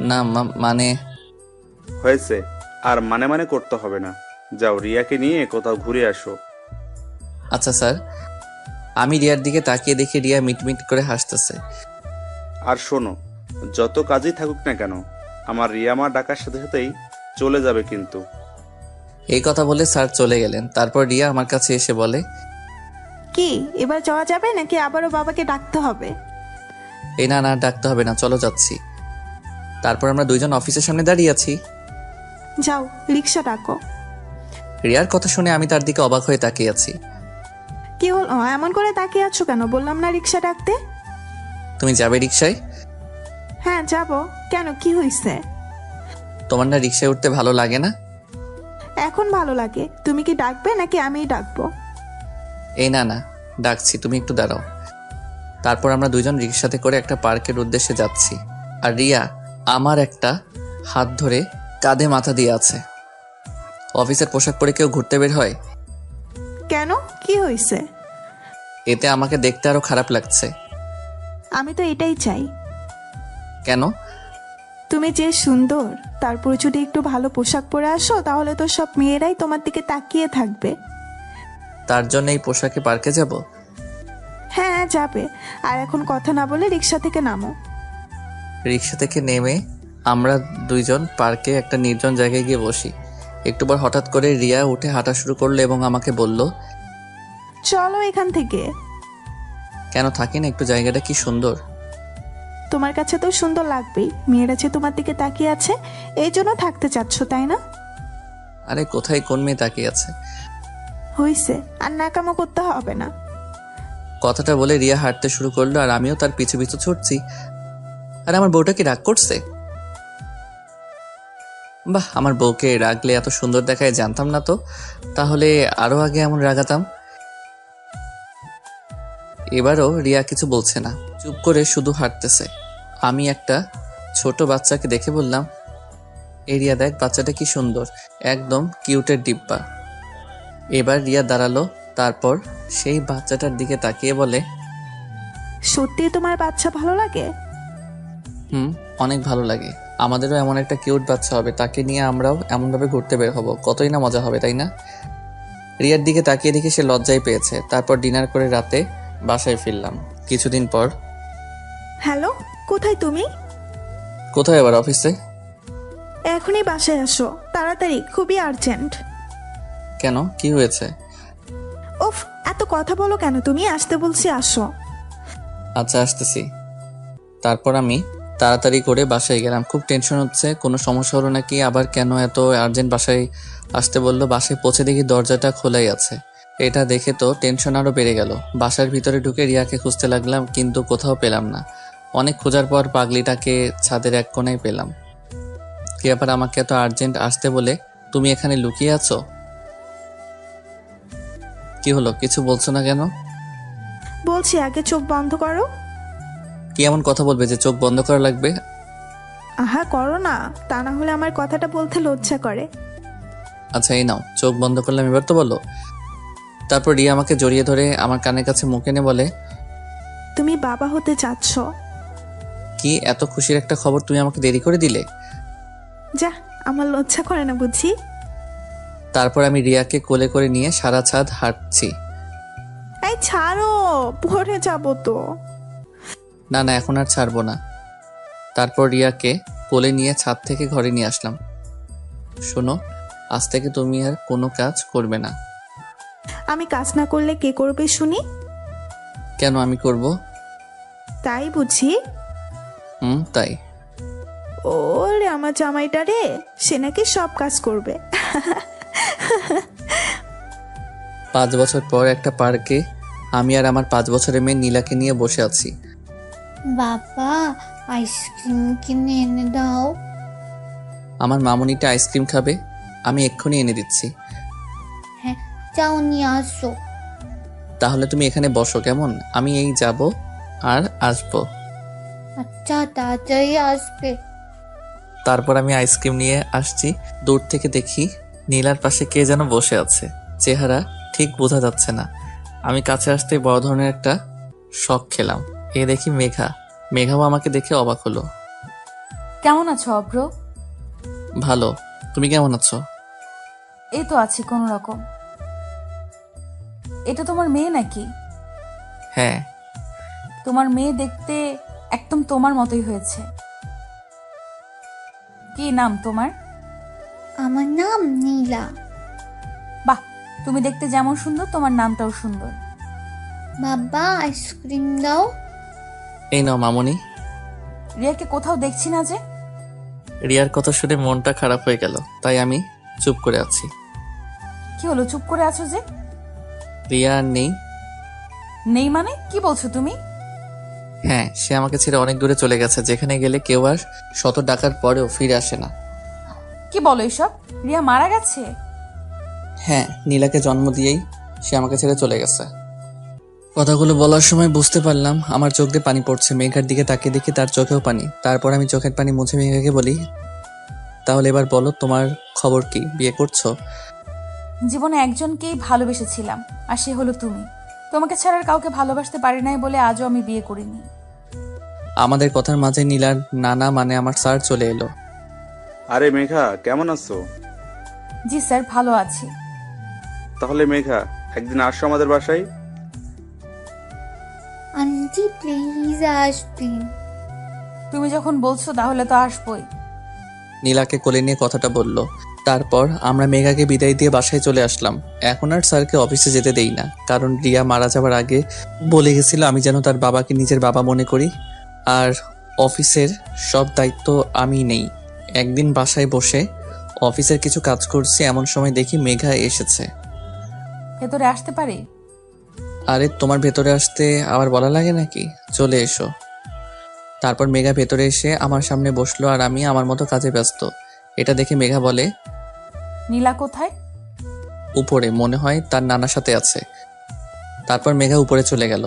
না মানে হয়েছে, আর মানে মানে করতে হবে না। যাও, রিয়াকে নিয়ে কোথাও ঘুরে আসো। আচ্ছা স্যার। আমি রিয়ার দিকে তাকিয়ে দেখি রিয়া মিটমিট করে হাসতেছে। আর শোনো, যত কাজই থাকুক না কেন, আমার রিয়া মা ডাকার সাথে সাথেই চলে যাবে কিন্তু। এই কথা বলে স্যার চলে গেলেন। তারপর রিয়া আমার কাছে এসে বলে, কি এবার যাওয়া যাবে নাকি আবারও বাবাকে ডাকতে হবে? এই না না, ডাকতে হবে না, চলো যাচ্ছি। তারপর আমরা দুইজন অফিসের সামনে দাঁড়িয়ে আছি। যাও, রিক্সা ডাকো। রিয়ার কথা শুনে আমি তার দিকে অবাক হয়ে তাকিয়ে আছি। কি হলো, এমন করে তাকিয়ে আছো কেন? বললাম না রিক্সা ডাকতে। তুমি যাবে রিক্সায়? হ্যাঁ যাব। কেন, কি হয়েছে? তোমার না রিক্সায় উঠতে ভালো লাগে না? এখন ভালো লাগে। তুমি কি ডাকবে নাকি আমিই ডাকবো? এই না না, ডাকছি, তুমি একটু দাঁড়াও। তারপর আমরা দুইজন রিক্সাতে করে একটা পার্কের উদ্দেশ্যে যাচ্ছি, আর রিয়া আমার একটা হাত ধরে কাঁধে মাথা দিয়ে আছে। অফিসের পোশাক পরে কেউ ঘুরতে বের হয়? কেন, কি হয়েছে? এতে আমাকে দেখতে আরো খারাপ লাগছে। আমি তো এটাই চাই। কেন? তুমি যে সুন্দর, তারপর যদি একটু ভালো পোশাক পরে আসো, তাহলে তো সব মেয়েরাই তোমার দিকে তাকিয়ে থাকবে। তার জন্য এই পোশাকে পার্কে যাব? হ্যাঁ যাবে। আর এখন কথা না বলে রিক্সা থেকে নামো। রিক্সা থেকে নেমে আমরা দুইজন পার্কে একটা নির্জন জায়গায় গিয়ে বসি। একটু পর হঠাৎ করে রিয়া উঠে হাঁটা শুরু করলো এবং আমাকে বলল, চলো এখান থেকে। কেন, থাকি না, একটু জায়গাটা কি সুন্দর। তোমার কাছে তো সুন্দর লাগবেই, মেয়েরা যে তোমার দিকে তাকিয়ে আছে, এই জন্য থাকতে চাচ্ছ, তাই না? আরে কোথায় কোন মেয়ে তাকিয়ে আছে? হইছে, আর নাকামো করতে হবে না। কথাটা বলে রিয়া হাঁটতে শুরু করলো, আর আমিও তার পিছু পিছু ছুটছি। আর আমার বউটা কি রাগ করছে? বাহ, আমার বউকে রাগলে এত সুন্দর দেখায় জানতাম না তো। তাহলে আরো আগে এমন রাগাতাম। এবারও রিয়া কিছু বলছে না, চুপ করে শুধু হাঁটতেছে। আমি একটা ছোট বাচ্চাকে দেখে বললাম, এই রিয়া দেখ, বাচ্চাটা কি সুন্দর, একদম কিউটের ডিব্বা। এবার রিয়া দাঁড়ালো, তারপর সেই বাচ্চাটার দিকে তাকিয়ে বলে, সত্যি তোমার বাচ্চা ভালো লাগে? অনেক ভালো লাগে। আমাদেরও এমন একটা কিউট বাচ্চা হবে, তাকে নিয়ে আমরাও এমনভাবে ঘুরতে বের হব, কতই না মজা হবে, তাই না? রিয়ার দিকে তাকিয়ে দেখে সে লজ্জায় পেয়েছে। তারপর ডিনার করে রাতে বাসায় ফিরলাম। কিছুদিন পর, হ্যালো, কোথায় তুমি? কোথায় আবার? অফিসে। এখনই বাসায় আসো, তাড়াতাড়ি, খুবই আর্জেন্ট। কেন, কি হয়েছে? উফ, এত কথা বলো কেন তুমি? আসতে বলছি, আসো। আচ্ছা, আসতেছি। তারপর আমি তাড়াতাড়ি করে বাসায় গেলাম। খুব টেনশন হচ্ছে, কোনো সমস্যা হলো নাকি, আবার কেন এত আর্জেন্ট বাসায় আসতে বললো। বাসায় পৌঁছে দেখি দরজাটা খোলাই আছে। এটা দেখে তো টেনশন আরো বেড়ে গেল। বাসার ভিতরে ঢুকে রিয়াকে খুঁজতে লাগলাম, কিন্তু কোথাও পেলাম না। অনেক খোঁজার পর পাগলিটাকে ছাদের এক কোণায় পেলাম। কি ব্যাপার, আমাকে এত আর্জেন্ট আসতে বলে তুমি এখানে লুকিয়ে আছো? কি হলো, কিছু বলছো না কেন? বলছি আগে চোখ বন্ধ করো। কি এমন কথা বলবে যে চোখ বন্ধ করা লাগবে? আহা করো না, তা না হলে আমার কথাটা বলতে লজ্জা করে। আচ্ছা এই নাও, চোখ বন্ধ করলাম, এবার তো বলো। তারপর রিয়া আমাকে জড়িয়ে ধরে আমার কানের কাছে মুখ এনে বলে, তুমি বাবা হতে চাচ্ছ? কি এত খুশির একটা খবর তুমি আমাকে দেরি করে দিলে? যা, আমার লজ্জা করে না বুঝি। তারপর আমি রিয়াকে কোলে করে নিয়ে সারা ছাদ হাঁটছি। এই ছাড়ো, পড়ে যাবো তো। না না, এখন আর ছাড়বো না। তারপর রিয়াকে কোলে নিয়ে ছাদ থেকে ঘরে নিয়ে আসলাম। শোনো, আজ থেকে তুমি আর কোনো কাজ করবে না। আমি কাজ না করলে কে করবে শুনি? কেন আমি করব? তাই বুঝি? তাই। ওরে আমার জামাইটা রে, সে নাকি সব কাজ করবে। 5 বছর পর একটা পার্কে আমি আর আমার 5 বছরের মেয়ে নীলাকে নিয়ে বসে আছি। বাবা, আইসক্রিম কিনে এনে দাও। আমার মামুনিটা আইসক্রিম খাবে, আমি এক্ষুনি এনে দিচ্ছি। হ্যাঁ, যাও নিয়ে আসো। তাহলে তুমি এখানে বসো কেমন, আমি এই যাব আর আসবো। আচ্ছা, তাড়াতাড়ি আসবে। তারপর আমি আইসক্রিম নিয়ে আসছি। দূর থেকে দেখি নীলার পাশে কে যেন বসে আছে, চেহারা ঠিক বোঝা যাচ্ছে না। আমি কাছে আসতে বড় ধরনের একটা শক খেলাম। এ দেখি মেঘা। মেঘাও আমাকে দেখে অবাক হলো। কেমন আছো অভ্র? ভালো, তুমি কেমন আছো? এই তো আছি কোনো রকম। এটা তোমার মেয়ে নাকি? হ্যাঁ। তোমার মেয়ে দেখতে একদম তোমার মতোই হয়েছে। কি নাম তোমার? আমার নাম নীলা। বাহ, তুমি দেখতে যেমন সুন্দর তোমার নামটাও সুন্দর। বাবা, আইসক্রিম দাও। এই নাও মামুনি। রিয়াকে কোথাও দেখছি না যে। রিয়ার কথা শুনে মনটা খারাপ হয়ে গেল, তাই আমি চুপ করে আছি। কি হলো, চুপ করে আছো যে? রিয়া আর নেই। নেই মানে কি বলছো তুমি? হ্যাঁ, সে আমাকে ছেড়ে অনেক দূরে চলে গেছে, যেখানে গেলে কেউ আর শত ডাকার পরেও ফিরে আসে না। কি বলো এসব? রিয়া মারা গেছে? হ্যাঁ, নীলাকে জন্ম দিয়েই সে আমাকে ছেড়ে চলে গেছে। কথাগুলো বলার সময় বুঝতে পারলাম আমার চোখ দিয়ে পানি পড়ছে। মেঘার দিকে তাকিয়ে দেখি তার চোখেও পানি। তারপর আমি চোখের পানি মুছে মেঘাকে বলি, তাহলে এবার বলো তোমার খবর কি, বিয়ে করছো? জীবনে একজনকেই ভালোবেসেছিলাম, আর সে হলো তুমি। তোমাকে ছাড়া আর কাউকে ভালোবাসতে পারি নাই বলে আজও আমি বিয়ে করিনি। আমাদের কথার মাঝে নীলার নানা মানে আমার স্যার চলে এলো। আরে মেঘা, কেমন আছো? জি স্যার, ভালো আছি। তাহলে মেঘা, একদিন আসো আমাদের বাসায়। আন্টি প্লিজ আসবেন। তুমি যখন বলছো তাহলে তো আসবোই। নীলাকে কোলে নিয়ে কথাটা বলল। তারপর আমরা মেঘাকে বিদায় দিয়ে বাসায় চলে আসলাম। এখন আর স্যারকে অফিসে যেতে দেই না, কারণ রিয়া মারা যাবার আগে বলে গেছিল আমি যেন তার বাবাকে নিজের বাবা মনে করি, আর অফিসের সব দায়িত্ব আমি নেই। একদিন বাসায় বসে অফিসের কিছু কাজ করছি, এমন সময় দেখি মেঘা এসেছে। ভেতরে আসতে পারি? আরে তোমার ভেতরে আসতে আবার বলা লাগে নাকি, চলে এসো। তারপর মেঘা ভেতরে এসে আমার সামনে বসলো, আর আমি আমার মতো কাজে ব্যস্ত। এটা দেখে মেঘা বলে, নীলা কোথায়? উপরে, মনে হয় তার নানার সাথে আছে। তারপর মেঘা উপরে চলে গেল।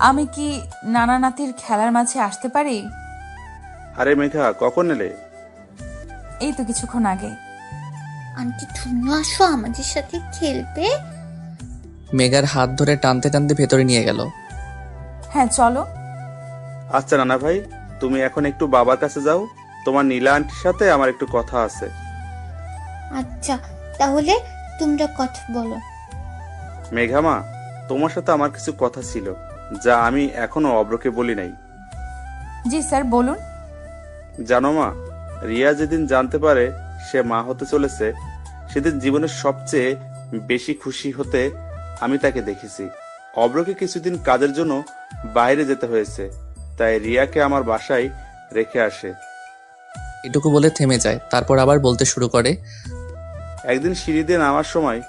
আমি কি নানা নাতির খেলার মাঝে আসতে পারি? আরে মেঘা, কখন এলে? এই তো কিছুক্ষণ আগে। আন্টি তুমিও আসো, আমাদের সাথে খেলবে। মেঘার হাত ধরে টানতে টানতে ভেতরে নিয়ে গেল। হ্যাঁ চলো। আচ্ছা নানা ভাই, তুমি এখন একটু বাবার কাছে যাও, তোমার নীলা আন্টির সাথে আমার একটু কথা আছে। আচ্ছা, তাহলে তোমরা কথা বলো। মেঘা মা, তোমার সাথে আমার কিছু কথা ছিল, যা আমি এখনো অব্রকে বলি নাই। জি স্যার, বলুন। জানো মা, রিয়া যেদিন জানতে পারে সে মা হতে চলেছে, সেদিন জীবনের সবচেয়ে বেশি খুশি হতে আমি তাকে দেখেছি। অব্রকে কিছুদিন কাজের জন্য বাইরে যেতে হয়েছে, তাই রিয়াকে আমার বাসায় রেখে আসে। এটুকু বলে থেমে যায়, তারপর আবার বলতে শুরু করে, একদিন সিঁড়ি দিয়ে নামার সময়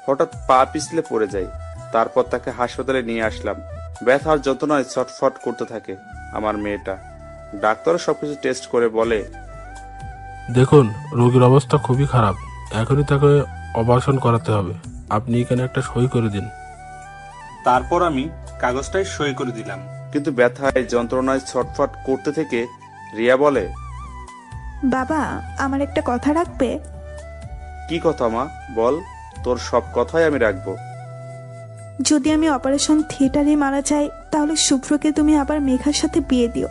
হঠাৎ পা পিছলে পড়ে যায়। তারপর তাকে হাসপাতালে নিয়ে আসলাম। ব্যথার যন্ত্রণায় ছটফট করতে থাকে আমার মেয়েটা। ডাক্তার সবকিছু টেস্ট করে বলে, দেখুন, রোগীর অবস্থা খুবই খারাপ, এখনই তাকে অপারেশন করাতে হবে। আপনি এখানে একটা সই করে দিন। তারপর আমি কাগজটায় সই করে দিলাম। কিন্তু ব্যথায় যন্ত্রণায় ছটফট করতে থেকে রিয়া বলে, বাবা আমার একটা কথা রাখবে? কি কথা মা, বল, তোর সব কথাই আমি রাখবো। যদি আমি অপারেশন থিয়েটারে মারা যাই তাহলে শুভ্রকে তুমি আবার মেঘার সাথে বিয়ে দিও।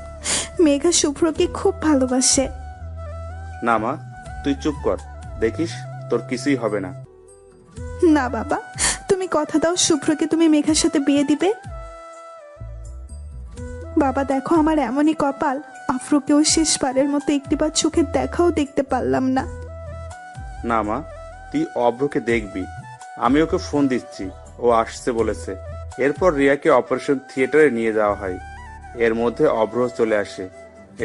মেঘা শুভ্রকে খুব ভালোবাসে। না মা, তুই চুপ কর, দেখিস তোর কিছুই হবে না। না বাবা, তুমি কথা দাও শুভ্রকে তুমি মেঘার সাথে বিয়ে দিবে। বাবা দেখো আমার এমনই কপাল, আফ্রোকেও শেষবারের মতো একটিবার চোখের দেখাও দেখতে পারলাম না। না মা, তুই অভ্রকে দেখবি, আমি ওকে ফোন দিচ্ছি, ও আসছে বলেছে। এরপর রিয়াকে অপারেশন থিয়েটারে নিয়ে যাওয়া হয়। এর মধ্যে অভ্র চলে আসে।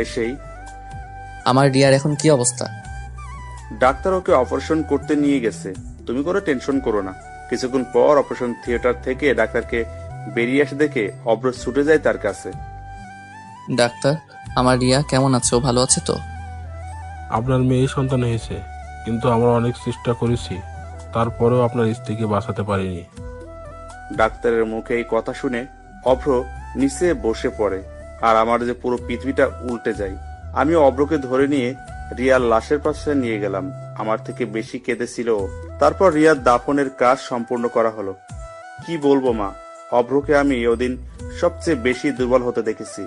এসেই, আমার রিয়ার এখন কি অবস্থা? ডাক্তার ওকে অপারেশন করতে নিয়ে গেছে, তুমি কোনো টেনশন করো না। কিছুক্ষণ পর অপারেশন থিয়েটার থেকে ডাক্তারকে বেরিয়ে আসে দেখে অভ্র ছুটে যায় তার কাছে। ডাক্তার, আমার রিয়া কেমন আছে? ও ভালো আছে তো? আপনার মেয়ে সন্তান হয়েছে, কিন্তু আমরা অনেক চেষ্টা করেছি, তারপরেও আপনার স্ত্রীকে বাঁচাতে পারিনি। ডাক্তারের মুখে এই কথা শুনে অভ্র নিচে বসে পড়ে, আর আমার যে পুরো পৃথিবীটা উল্টে যায়। আমি অভ্রকে ধরে নিয়ে রিয়ার লাশের পাশে নিয়ে গেলাম। আমার থেকে বেশি কেঁদেছিল ও। তারপর রিয়ার দাফনের কাজ সম্পূর্ণ করা হলো। কি বলবো মা, অভ্রকে আমি ওদিন সবচেয়ে বেশি দুর্বল হতে দেখেছি।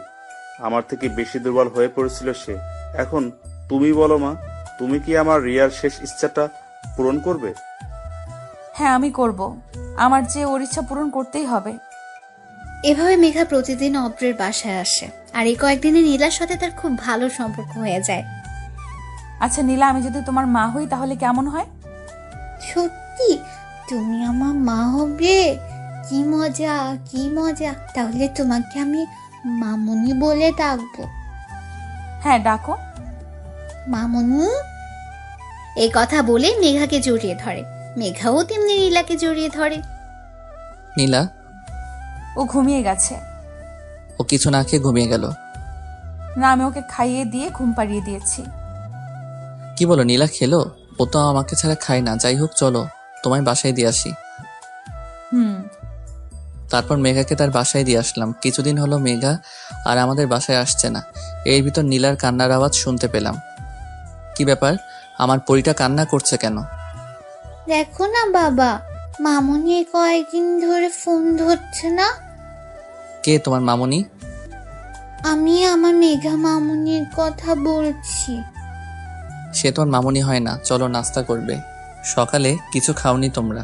আমার থেকে বেশি দুর্বল হয়ে পড়েছিল সে। এখন তুমি বলো মা, তুমি কি আমার রিয়ার শেষ ইচ্ছাটা পূরণ করবে? হ্যাঁ আমি করব, আমার যে ওর ইচ্ছা পূরণ করতেই হবে। এভাবে মেঘা প্রতিদিন অব্রের বাসায় আসে, আর এই কয়েকদিনে নীলার সাথে তার খুব ভালো সম্পর্ক হয়ে যায়। আচ্ছা নীলা, আমি যদি তোমার মা হই তাহলে কেমন হয়? সত্যি তুমি আমার মা হবে? কি মজা, কি মজা! তাহলে তোমাকে আমি মামুনি বলে ডাকবো। হ্যাঁ ডাকো। মামুনি। এই কথা বলে মেঘাকে জড়িয়ে ধরে। মেঘাও তেমনি নীলাকে জড়িয়ে ধরে। নীলা? ও ঘুমিয়ে গেছে। ও কিছু না খেয়ে ঘুমিয়ে গেল? না, আমি ওকে খাইয়ে দিয়ে ঘুম পাড়িয়ে দিয়েছি। কি বলো, নীলা খেলো? ও তো আমাকে ছাড়া খায় না। যাই হোক, চলো তোমায় বাসায় দিয়ে আসি। তারপর মেঘাকে তার বাসায় দিয়ে আসলাম। কিছুদিন হলো মেঘা আর আমাদের বাসায় আসছে না। এর ভিতর নীলার কান্নার আওয়াজ শুনতে পেলাম। কি ব্যাপার, আমার পরীটা কান্না করছে কেন? দেখো না বাবা, মামুনি কয়েকদিন ধরে ফোন ধরছে না। কে তোমার মামুনি? আমি আমার মেঘা মামুনির কথা বলছি। সে তোমার মামুনি হয় না। চলো নাস্তা করবে। সকালে কিছু খাওনি তোমরা?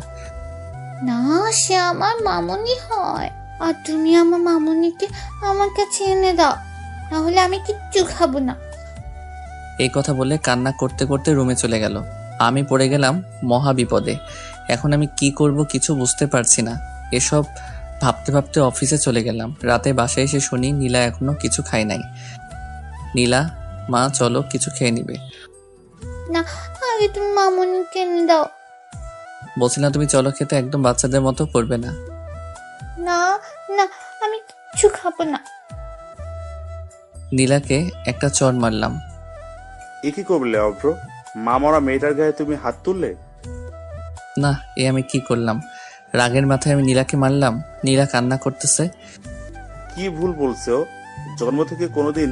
না, সে আমার মামুনি হয়। আর তুমি আমার মামুনিকে আমার কাছে এনে দাও, নাহলে আমি কিচ্ছু খাবো না। এই কথা বলে কান্না করতে করতে রুমে চলে গেল। আমি পড়ে গেলাম মহা বিপদে। এখন আমি কি করব কিছু বুঝতে পারছি না। এসব ভাবতে ভাবতে অফিসে চলে গেলাম। রাতে বাসায় এসে শুনি নীলা এখনো কিছু খায় নাই। নীলা, মা চলো কিছু খেয়ে নিবে। না, আগে তুমি মামুনিকে এনে দাও। বলছি না তুমি চলো খেতে, একদম বাচ্চাদের মতো করবে না। না না, আমি কিচ্ছু খাবো না। নীলাকে একটা চড় মারলাম। এ কি করলে অভ্র? মা মরা মেয়েটার গায়ে তুমি হাত তুললে? না, এ আমি কি করলাম? রাগের মাথায় আমি নীলাকে মারলাম। নীলা কান্না করতেছে। কি ভুল বলছো? জন্ম থেকে কোনোদিন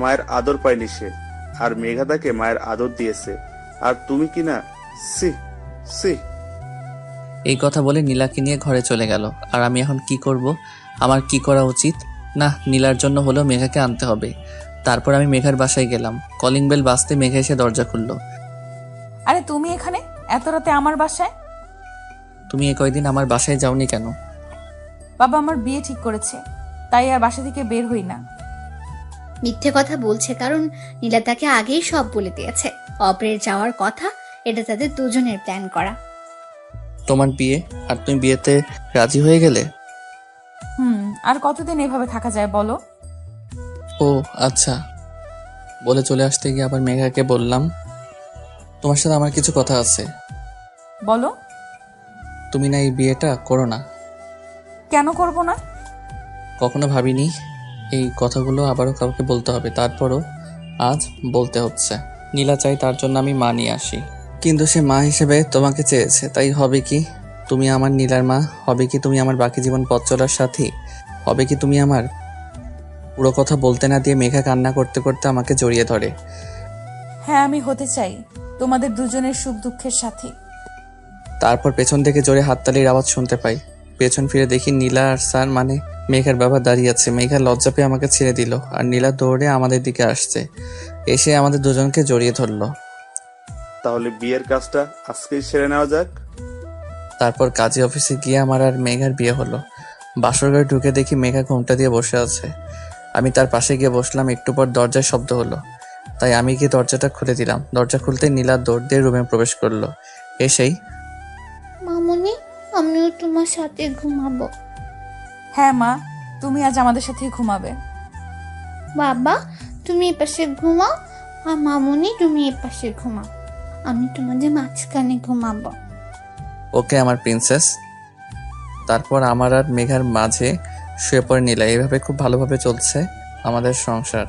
মায়ের আদর পায়নি সে, আর মেঘা তাকে মায়ের আদর দিয়েছে, আর তুমি কি না? সি সি। এই কথা বলে নীলাকে নিয়ে ঘরে চলে গেল। আর আমি এখন কি করব? আমার কি করা উচিত? না, নীলার জন্য হলেও মেঘাকে আনতে হবে। তারপর আমি মেঘার বাসায় গেলাম। কলিং বেল বাজতে মেঘা এসে দরজা খুললো। আরে তুমি এখানে এত রাতে আমার বাসায়? তুমি এ কয়দিন আমার বাসায় যাওনি কেন? বাবা আমার বিয়ে ঠিক করেছে, তাই আর বাসা থেকে বের হই না। মিথ্যে কথা বলছে, কারণ নীলা তাকে আগেই সব বলে দিয়েছে। অপরের যাওয়ার কথা, এটা তাদের দুজনের প্ল্যান করা। তোমার বিয়ে, আর তুমি বিয়েতে রাজি হয়ে গেলে? আর কতদিন এভাবে থাকা যায় বলো? ও আচ্ছা। বলে চলে আসতে গিয়ে আবার মেঘাকে বললাম, তোমার সাথে আমার কিছু কথা আছে। বলো। তুমি না এই বিয়েটা করো না? কেন করব না? কখনো ভাবিনি এই কথাগুলো আবারও কাউকে বলতে হবে, তারপরও আজ বলতে হচ্ছে। নীলা চাই তার জন্য আমি মা নিয়ে আসি, কিন্তু সে মা হিসেবে তোমাকে চেয়েছে, তাই হবে কি তুমি আমার নীলার মা? হবে কি তুমি আমার বাকি জীবন পথ চলার সাথী? হবে কি তুমি আমার? পুরো কথা বলতে না দিয়ে মেঘা কান্না করতে করতে আমাকে জড়িয়ে ধরে। হ্যাঁ, আমি হতে চাই তোমাদের দুজনের সুখ দুঃখের সাথী। তারপর পেছন থেকে জোরে হাততালির আওয়াজ শুনতে পাই। পেছন ফিরে দেখি নীলা আর স্যার মানে মেঘার বাবা দাঁড়িয়ে আছে। মেঘা লজ্জা পেয়ে আমাকে ছেড়ে দিল আর নীলা দৌড়ে আমাদের দিকে আসছে, এসে আমাদের দুজনকে জড়িয়ে ধরলো। তাহলে বিয়ের কাজটা আজকেই সেরে নেওয়া যাক। তারপর কাজী অফিসে গিয়ে আমার আর মেঘার বিয়ে হলো। বাসর ঘরে ঢুকে দেখি মেঘা ঘোমটা দিয়ে বসে আছে। আমি তার পাশে গিয়ে বসলাম। একটু পর দরজায় শব্দ হলো, তাই আমি গিয়ে দরজাটা খুলে দিলাম। দরজা খুলতে নীলা দৌড় দিয়ে রুমে প্রবেশ করলো। এসেই, মামুনি, আমিও তোমার সাথে ঘুমাবো। হ্যাঁ মা, তুমি আজ আমাদের সাথেই ঘুমাবে। বাবা, তুমি এ পাশে ঘুমাও, আর মামুনি তুমি এ পাশে ঘুমাও। আমি তোমাদের মাঝখানে ঘুমাবো। ওকে আমার প্রিন্সেস। তারপর আমার আর মেঘার মাঝে শুয়ে পড়ে নীলা। এইভাবে খুব ভালোভাবে চলছে আমাদের সংসার।